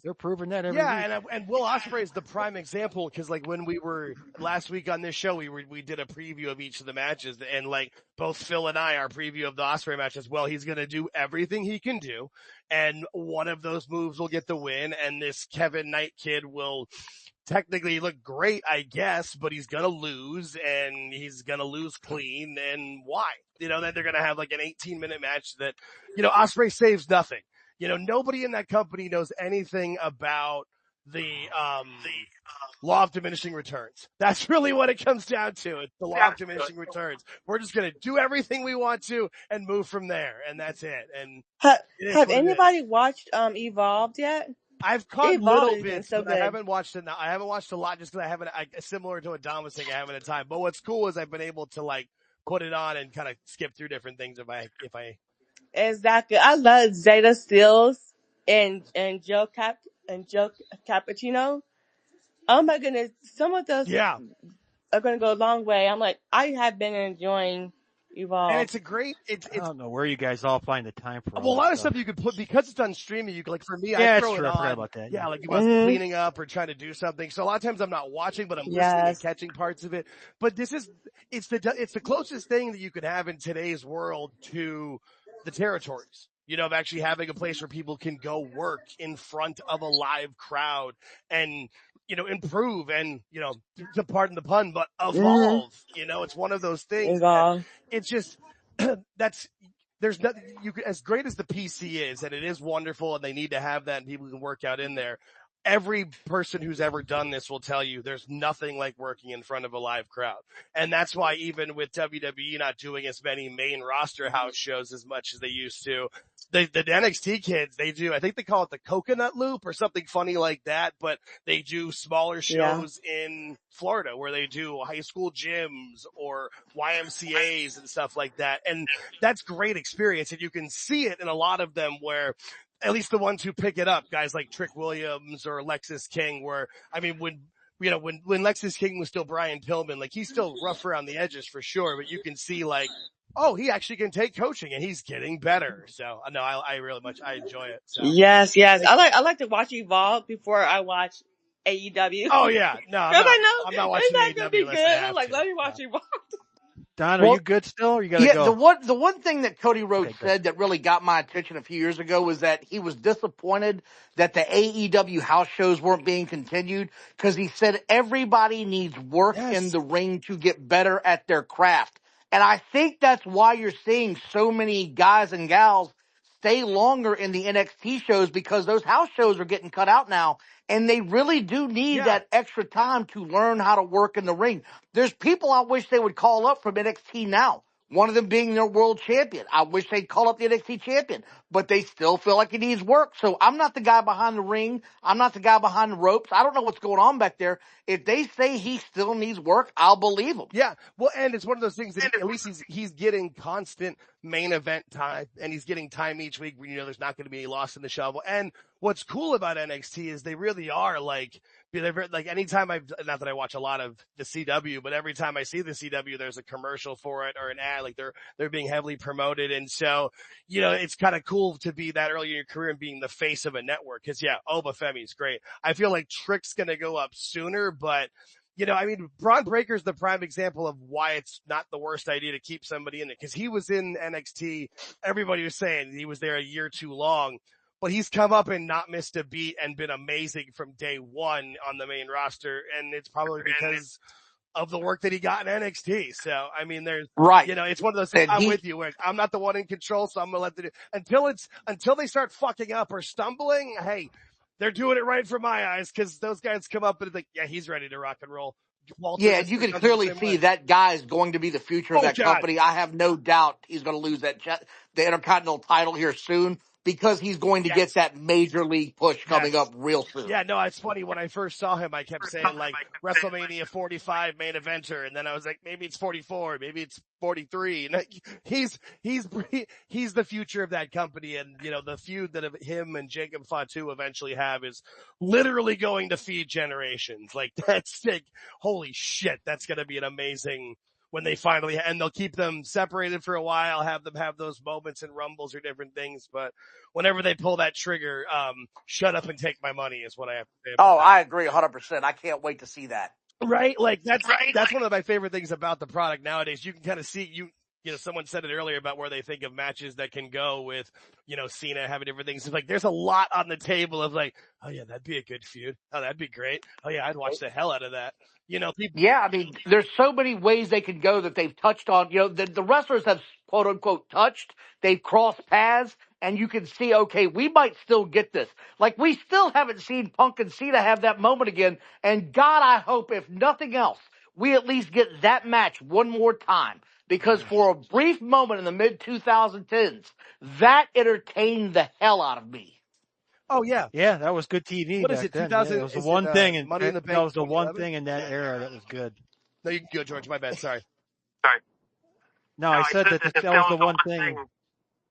they're proving that every week. And Will Ospreay is the prime example because like when we were last week on this show, we did a preview of each of the matches, and like both Phil and I, our preview of the Ospreay match as well. He's going to do everything he can do, and one of those moves will get the win, and this Kevin Knight kid will technically look great, I guess, but he's gonna lose, and he's gonna lose clean, and why? Then they're gonna have like an 18-minute match that, Ospreay saves nothing. Nobody in that company knows anything about the law of diminishing returns. That's really what it comes down to. It's the law of diminishing returns. We're just gonna do everything we want to and move from there, and that's it. And have anybody watched Evolved yet? I've caught little bits, but I haven't watched it now. I haven't watched a lot just because similar to what Dom was saying, I haven't had time. But what's cool is I've been able to like put it on and kind of skip through different things if I. Exactly. I love Zeta Steels and Joe Cappuccino. Oh my goodness. Some of those are going to go a long way. I'm like, I have been enjoying Evolve. And it's a great, I don't know where you guys all find the time for. Well, a lot of stuff you could put, because it's on streaming, you can, like for me, I throw it on. I forgot about that. Yeah, like if I was cleaning up or trying to do something. So a lot of times I'm not watching, but I'm listening and catching parts of it. But it's the closest thing that you could have in today's world to the territories. Of actually having a place where people can go work in front of a live crowd and, improve and, to pardon the pun, but evolve. It's one of those things. It's just, there's nothing, as great as the PC is, and it is wonderful and they need to have that and people can work out in there. Every person who's ever done this will tell you there's nothing like working in front of a live crowd. And that's why even with WWE not doing as many main roster house shows as much as they used to, the NXT kids, they do, I think they call it the coconut loop or something funny like that, but they do smaller shows in Florida where they do high school gyms or YMCAs and stuff like that. And that's great experience. And you can see it in a lot of them where, at least the ones who pick it up, guys like Trick Williams or Lexis King, where, I mean, when Lexis King was still Brian Pillman, like he's still rough around the edges for sure, but you can see like, oh, he actually can take coaching and he's getting better. So no, I really I enjoy it. So. Yes. I like to watch Evolve before I watch AEW. Oh yeah. No, I'm not watching AEW. Gonna be good. I'm like, let me watch Evolve. Don, are you good still? Or you gotta go? The one thing that Cody Rhodes said that really got my attention a few years ago was that he was disappointed that the AEW house shows weren't being continued because he said everybody needs work in the ring to get better at their craft. And I think that's why you're seeing so many guys and gals stay longer in the NXT shows because those house shows are getting cut out now, and they really do need that extra time to learn how to work in the ring. There's people I wish they would call up from NXT now. One of them being their world champion. I wish they'd call up the NXT champion, but they still feel like he needs work. So I'm not the guy behind the ring. I'm not the guy behind the ropes. I don't know what's going on back there. If they say he still needs work, I'll believe them. Yeah. Well, and it's one of those things that at least he's getting constant main event time, and he's getting time each week where, there's not going to be any loss in the shovel. And what's cool about NXT is they really are like anytime not that I watch a lot of the CW, but every time I see the CW, there's a commercial for it or an ad, like they're being heavily promoted. And so, it's kind of cool to be that early in your career and being the face of a network. Cause Obafemi's great. I feel like Trick's going to go up sooner, but Braun Breaker's the prime example of why it's not the worst idea to keep somebody in it. Cause he was in NXT. Everybody was saying he was there a year too long, but he's come up and not missed a beat and been amazing from day one on the main roster. And it's probably because of the work that he got in NXT. So, there's, right. It's one of those things. I'm with you. Where I'm not the one in control. So I'm going to let until they start fucking up or stumbling. Hey, they're doing it right for my eyes, because those guys come up and think, he's ready to rock and roll. You can clearly see that guy is going to be the future of that company. I have no doubt he's going to lose the Intercontinental title here soon, because he's going to get that major league push coming up real soon. Yeah, no, it's funny. When I first saw him, I kept saying WrestleMania 45 main eventer, and then I was like, maybe it's 44, maybe it's 43. And he's the future of that company. And the feud that him and Jacob Fatu eventually have is literally going to feed generations. Like, that's like, holy shit, that's going to be an amazing. When they finally, and they'll keep them separated for a while, have them have those moments and rumbles or different things. But whenever they pull that trigger, shut up and take my money is what I have to say about that. I agree 100%. I can't wait to see that. Right? Like that's one of my favorite things about the product nowadays. You can kind of see, someone said it earlier about where they think of matches that can go with, Cena having different things. It's like, there's a lot on the table of like, oh yeah, that'd be a good feud. Oh, that'd be great. Oh yeah, I'd watch the hell out of that. People. Yeah, there's so many ways they can go that they've touched on. The wrestlers have quote unquote touched. They've crossed paths, and you can see, okay, we might still get this. Like, we still haven't seen Punk and Cena have that moment again. And God, I hope, if nothing else, we at least get that match one more time. Because for a brief moment in the mid-2010s, that entertained the hell out of me. Oh yeah, that was good TV. What back is it? then. 2000. It was the one thing, and Money in the Bank. That was the one thing in that era that was good. No, you can go, George. My bad. Sorry. No, I said that was the one thing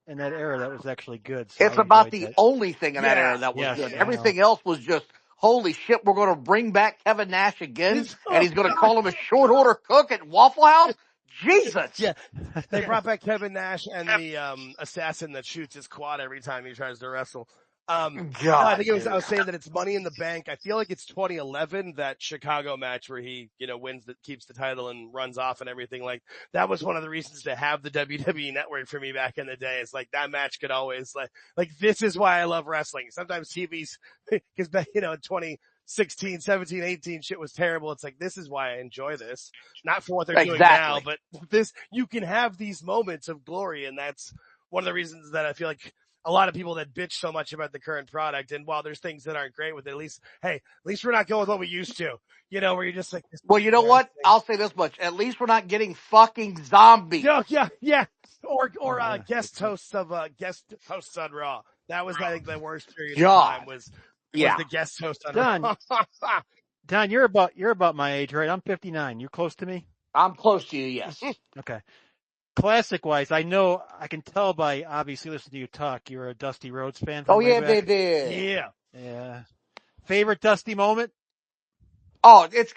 in that era that was actually good. So it's about the only thing in that era that was good. Everything else was just, holy shit, we're going to bring back Kevin Nash again, and he's going to call him a short order cook at Waffle House? Jesus. Yeah. They brought back Kevin Nash and the assassin that shoots his quad every time he tries to wrestle. I think I was saying that it's Money in the Bank. I feel like it's 2011, that Chicago match where he, keeps the title and runs off and everything. Like, that was one of the reasons to have the WWE Network for me back in the day. It's like, that match could always like this is why I love wrestling. Sometimes TV's, cause back, in 2016, 17, 18 shit was terrible. It's like, this is why I enjoy this. Not for what they're doing now, but you can have these moments of glory. And that's one of the reasons that I feel like a lot of people that bitch so much about the current product, and while there's things that aren't great with it, at least we're not going with what we used to, where you're just like, well, you know what? I'll say this much. At least we're not getting fucking zombies. Yeah. Or guest hosts on Raw. That was, I think, the worst period of time was the guest host on Raw. Don, you're about my age, right? I'm 59. You're close to me? I'm close to you, yes. Okay. Classic wise, I know, I can tell by obviously listening to you talk, you're a Dusty Rhodes fan. Oh yeah, baby. Yeah. Favorite Dusty moment? Oh, it's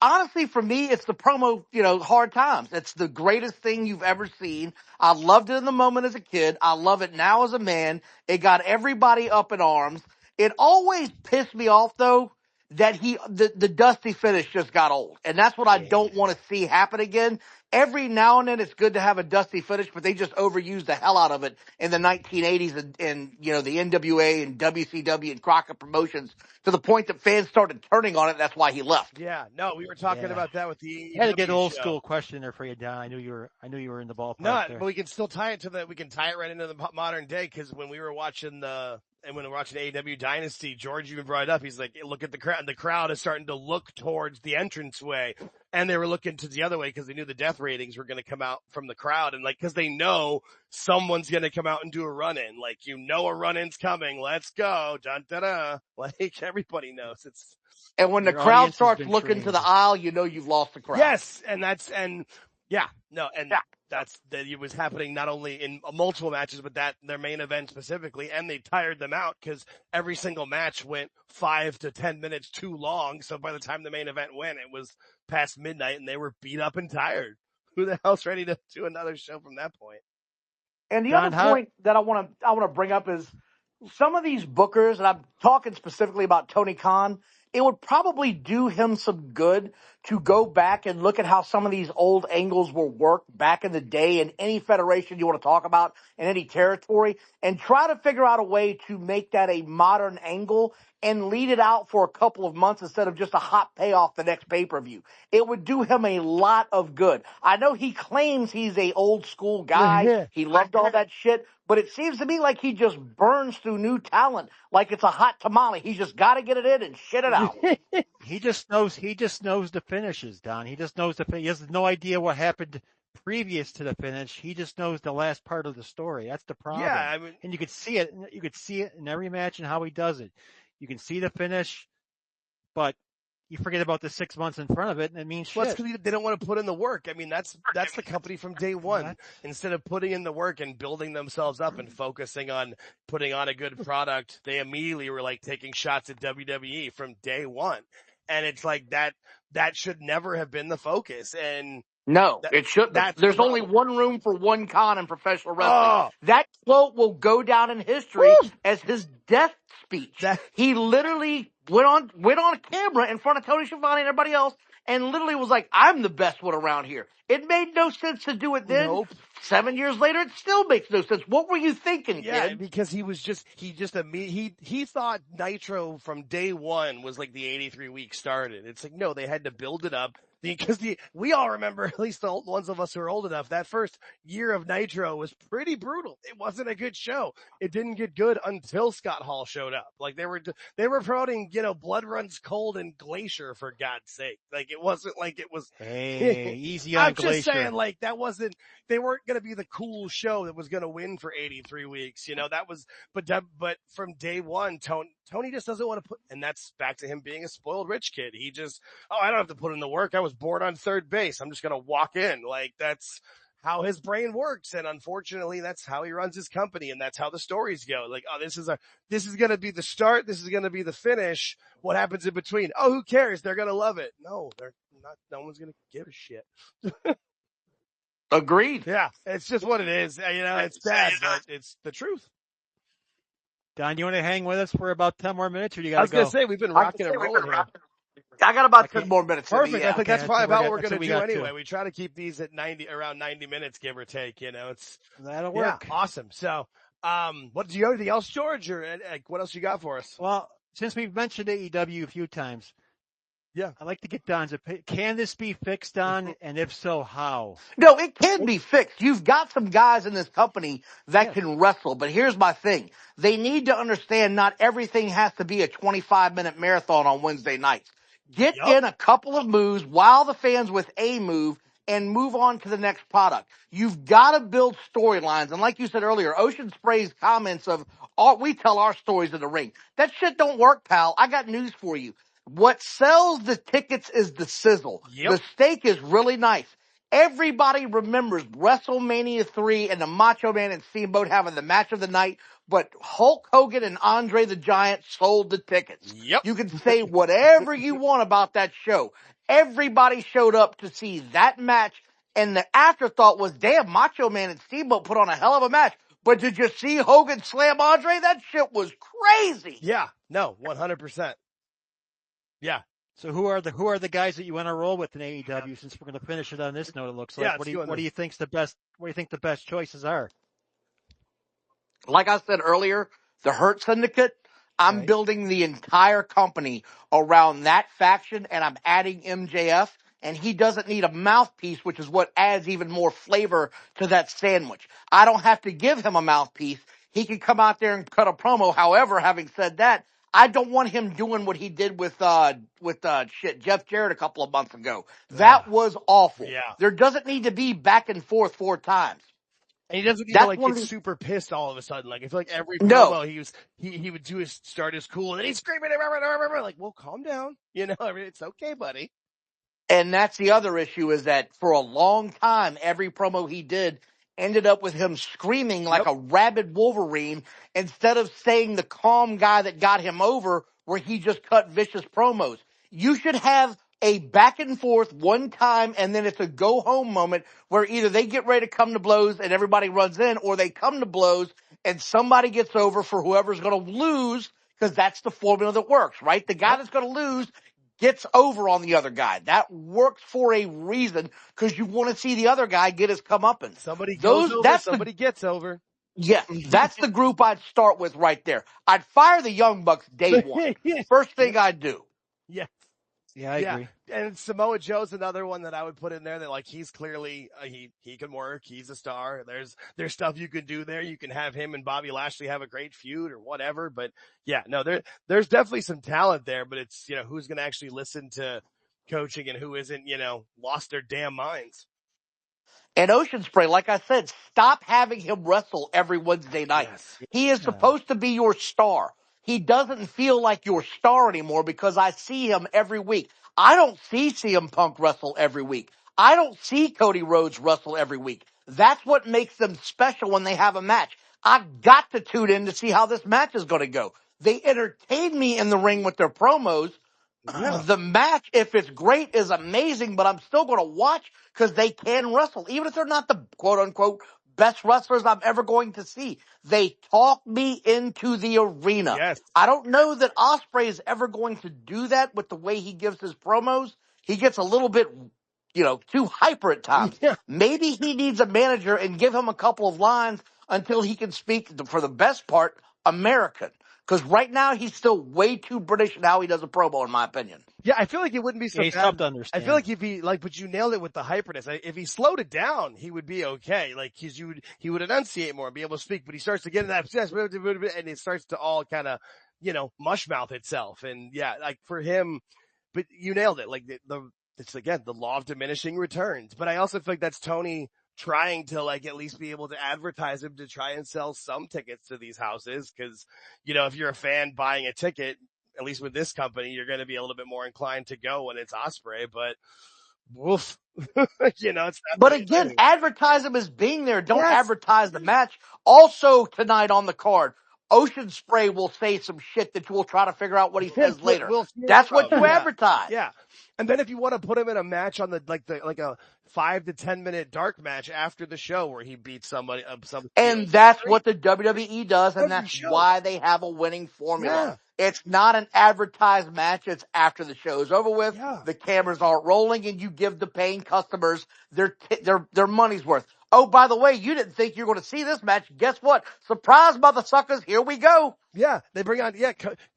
honestly, for me, it's the promo, Hard Times. It's the greatest thing you've ever seen. I loved it in the moment as a kid. I love it now as a man. It got everybody up in arms. It always pissed me off though that the Dusty finish just got old. And that's what I don't want to see happen again. every now and then it's good to have a dusty finish, but they just overused the hell out of it in the 1980s and the NWA and WCW and Crockett promotions to the point that fans started turning on it. That's why he left. Yeah, no, we were talking about that with the AEW I had to get an old show. school question there for you, Don. I knew you were in the ballpark there. But we can still tie it right into the modern day, because when we were watching AEW Dynasty, George even brought it up. He's like, look at the crowd. The crowd is starting to look towards the entranceway, and they were looking to the other way because they knew the death ratings were going to come out from the crowd, and because they know someone's going to come out and do a run-in. Like, a run-in's coming. Let's go. Dun, da, da. Like, everybody knows it's. And when the crowd starts looking to the aisle, you've lost the crowd. Yes, it was happening not only in multiple matches, but their main event specifically, and they tired them out because every single match went 5 to 10 minutes too long. So by the time the main event went, it was past midnight, and they were beat up and tired. Who the hell's ready to do another show from that point? And the other point that I want to bring up is some of these bookers, and I'm talking specifically about Tony Khan, it would probably do him some good to go back and look at how some of these old angles were worked back in the day in any federation you want to talk about, in any territory, and try to figure out a way to make that a modern angle and lead it out for a couple of months instead of just a hot payoff the next pay-per-view. It would do him a lot of good. I know he claims he's a old school guy. Yeah. He loved all that shit. But it seems to me like he just burns through new talent like it's a hot tamale. He's just got to get it in and shit it out. He just knows the finishes, Don. He just knows he has no idea what happened previous to the finish. He just knows the last part of the story. That's the problem. Yeah, I mean, and you could see it. You could see it in every match and how he does it. You can see the finish, but you forget about the 6 months in front of it, and it means shit. Well, it's because they don't want to put in the work. I mean, that's the company from day one. Instead of putting in the work and building themselves up and focusing on putting on a good product, they immediately were like taking shots at WWE from day one. And it's like that should never have been the focus. And no, it shouldn't. There's only one room for one Khan in professional wrestling. That quote will go down in history as his death speech. He literally went on camera in front of Tony Schiavone and everybody else and literally was like, I'm the best one around here. It made no sense to do it then. Nope. 7 years later, it still makes no sense. What were you thinking, kid? Yeah, because he thought Nitro from day one was like the 83 week started. It's like, no, they had to build it up. Because we all remember, at least the ones of us who are old enough, that first year of Nitro was pretty brutal. It wasn't a good show. It didn't get good until Scott Hall showed up. Like they were promoting, Blood Runs Cold and Glacier, for God's sake. Like it wasn't like it was. Hey, easy on Glacier. I'm just saying, like they weren't going to be the cool show that was going to win for 83 weeks. But from day one, Tony just doesn't want to put, and that's back to him being a spoiled rich kid. He just, I don't have to put in the work. I was born on third base. I'm just going to walk in. Like that's how his brain works. And unfortunately, that's how he runs his company. And that's how the stories go. Like, this is going to be the start. This is going to be the finish. What happens in between? Oh, who cares? They're going to love it. No, they're not. No one's going to give a shit. Agreed. Yeah. It's just what it is. It's bad, but it's the truth. Don, you want to hang with us for about 10 more minutes, or you got to go? I was going to say, we've been rocking and rolling here. I got about 10 more minutes. Perfect. I think that's probably about what we're going to do anyway. We try to keep these at around 90 minutes, give or take. That'll work. Yeah, awesome. So, what do you have anything else, George, or what else you got for us? Well, since we've mentioned AEW a few times, I'd like to get Don's opinion. Can this be fixed, Don? And if so, how? No, it can be fixed. You've got some guys in this company that can wrestle, but here's my thing. They need to understand not everything has to be a 25-minute marathon on Wednesday nights. Get in a couple of moves, wow the fans with a move, and move on to the next product. You've got to build storylines. And like you said earlier, Ocean Spray's comments of, we tell our stories in the ring. That shit don't work, pal. I got news for you. What sells the tickets is the sizzle. Yep. The steak is really nice. Everybody remembers WrestleMania 3 and the Macho Man and Steamboat having the match of the night, but Hulk Hogan and Andre the Giant sold the tickets. Yep. You can say whatever you want about that show. Everybody showed up to see that match, and the afterthought was, damn, Macho Man and Steamboat put on a hell of a match. But did you see Hogan slam Andre? That shit was crazy. Yeah. No, 100%. Yeah. So who are the guys that you want to roll with in AEW? Since we're going to finish it on this note, it looks like. What do you think the best choices are? Like I said earlier, the Hurt Syndicate. I'm building the entire company around that faction, and I'm adding MJF. And he doesn't need a mouthpiece, which is what adds even more flavor to that sandwich. I don't have to give him a mouthpiece. He can come out there and cut a promo. However, having said that, I don't want him doing what he did with Jeff Jarrett a couple of months ago. That was awful. Yeah. There doesn't need to be back and forth 4 times. And he doesn't need to get super pissed all of a sudden. Like I feel like every promo he would do is start his cool and then he's screaming like, well, calm down. You know, it's okay, buddy. And that's the other issue is that for a long time, every promo he did ended up with him screaming like a rabid Wolverine instead of staying the calm guy that got him over where he just cut vicious promos. You should have a back and forth one time and then it's a go home moment where either they get ready to come to blows and everybody runs in or they come to blows and somebody gets over for whoever's going to lose because that's the formula that works, right? The guy that's going to lose gets over on the other guy. That works for a reason because you want to see the other guy get his comeuppance. Somebody goes over, somebody gets over. Yes, that's the group I'd start with right there. I'd fire the Young Bucks day one. First thing I'd do. Yeah. Yeah, I agree. And Samoa Joe's another one that I would put in there that like he's clearly he can work. He's a star. There's stuff you can do there. You can have him and Bobby Lashley have a great feud or whatever. But yeah, no, there's definitely some talent there. But it's who's going to actually listen to coaching and who isn't lost their damn minds. And Ocean Spray, like I said, stop having him wrestle every Wednesday night. Yes. He is supposed to be your star. He doesn't feel like your star anymore because I see him every week. I don't see CM Punk wrestle every week. I don't see Cody Rhodes wrestle every week. That's what makes them special when they have a match. I got to tune in to see how this match is going to go. They entertain me in the ring with their promos. Yeah. The match, if it's great, is amazing, but I'm still going to watch because they can wrestle. Even if they're not the quote-unquote best wrestlers I'm ever going to see. They talk me into the arena. Yes. I don't know that Ospreay is ever going to do that with the way he gives his promos. He gets a little bit, too hyper at times. Yeah. Maybe he needs a manager and give him a couple of lines until he can speak, for the best part, American. Because right now he's still way too British in how he does a promo, in my opinion. Yeah, I feel like it wouldn't be so he's bad. tough to understand. I feel like if he but you nailed it with the hyperness. If he slowed it down, he would be okay. Like he would enunciate more and be able to speak. But he starts to get in that and it starts to all kind of mush mouth itself. And yeah, like for him, but you nailed it. Like it's again the law of diminishing returns. But I also feel like that's Tony trying to like at least be able to advertise him to try and sell some tickets to these houses. Cause if you're a fan buying a ticket, at least with this company, you're going to be a little bit more inclined to go when it's Ospreay, but woof, it's not. But again, advertise him as being there. Don't advertise the match. Also tonight on the card, Ocean Spray will say some shit that you will try to figure out what he says later. That's what you advertise. Yeah. And then if you want to put him in a match on like a 5 to 10 minute dark match after the show where he beats somebody, and that's what the WWE does, and that's why they have a winning formula. Yeah. It's not an advertised match. It's after the show's over with. Yeah. The cameras aren't rolling, and you give the paying customers their money's worth. Oh, by the way, you didn't think you were going to see this match. Guess what? Surprise, mother suckers. Here we go. Yeah, they bring on,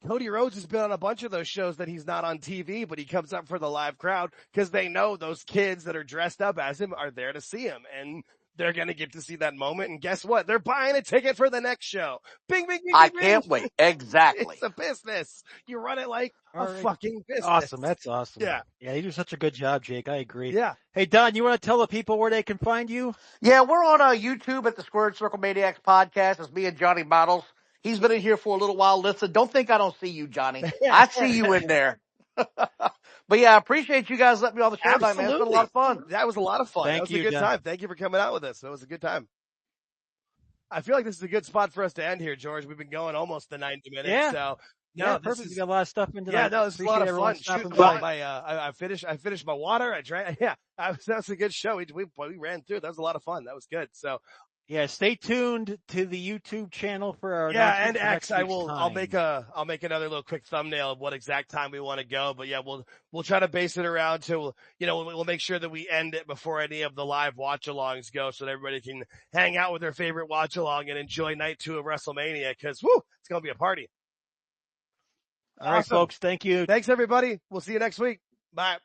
Cody Rhodes has been on a bunch of those shows that he's not on TV, but he comes up for the live crowd because they know those kids that are dressed up as him are there to see him. And they're going to get to see that moment. And guess what? They're buying a ticket for the next show. Bing, bing, bing, I bing, can't bing. wait. Exactly. It's a business. You run it like a fucking business. Awesome. That's awesome. Yeah. Yeah, you do such a good job, Jake. I agree. Yeah. Hey, Don, you want to tell the people where they can find you? Yeah, we're on YouTube at the Squared Circle Maniacs podcast. It's me and Johnny Bottles. He's been in here for a little while. Listen, don't think I don't see you, Johnny. I see you in there. But yeah, I appreciate you guys letting me on the show tonight, man. It's been a lot of fun. That was a lot of fun. Thank that was you, a good John. time. Thank you for coming out with us. That was a good time. I feel like this is a good spot for us to end here, George. We've been going almost the 90 minutes. Yeah. So yeah, perfect. We got a lot of stuff into that. Yeah, no, this is a lot of fun. Shooting I finished my water. I drank. Yeah, that was a good show. We ran through. That was a lot of fun. That was good. So Yeah, stay tuned to the YouTube channel for our and announcement for X. next week's time. I'll make another little quick thumbnail of what exact time we want to go. But yeah, we'll try to base it around to, we'll make sure that we end it before any of the live watch-alongs go, so that everybody can hang out with their favorite watch-along and enjoy night 2 of WrestleMania. Because it's gonna be a party. All right, folks. Thank you. Thanks, everybody. We'll see you next week. Bye.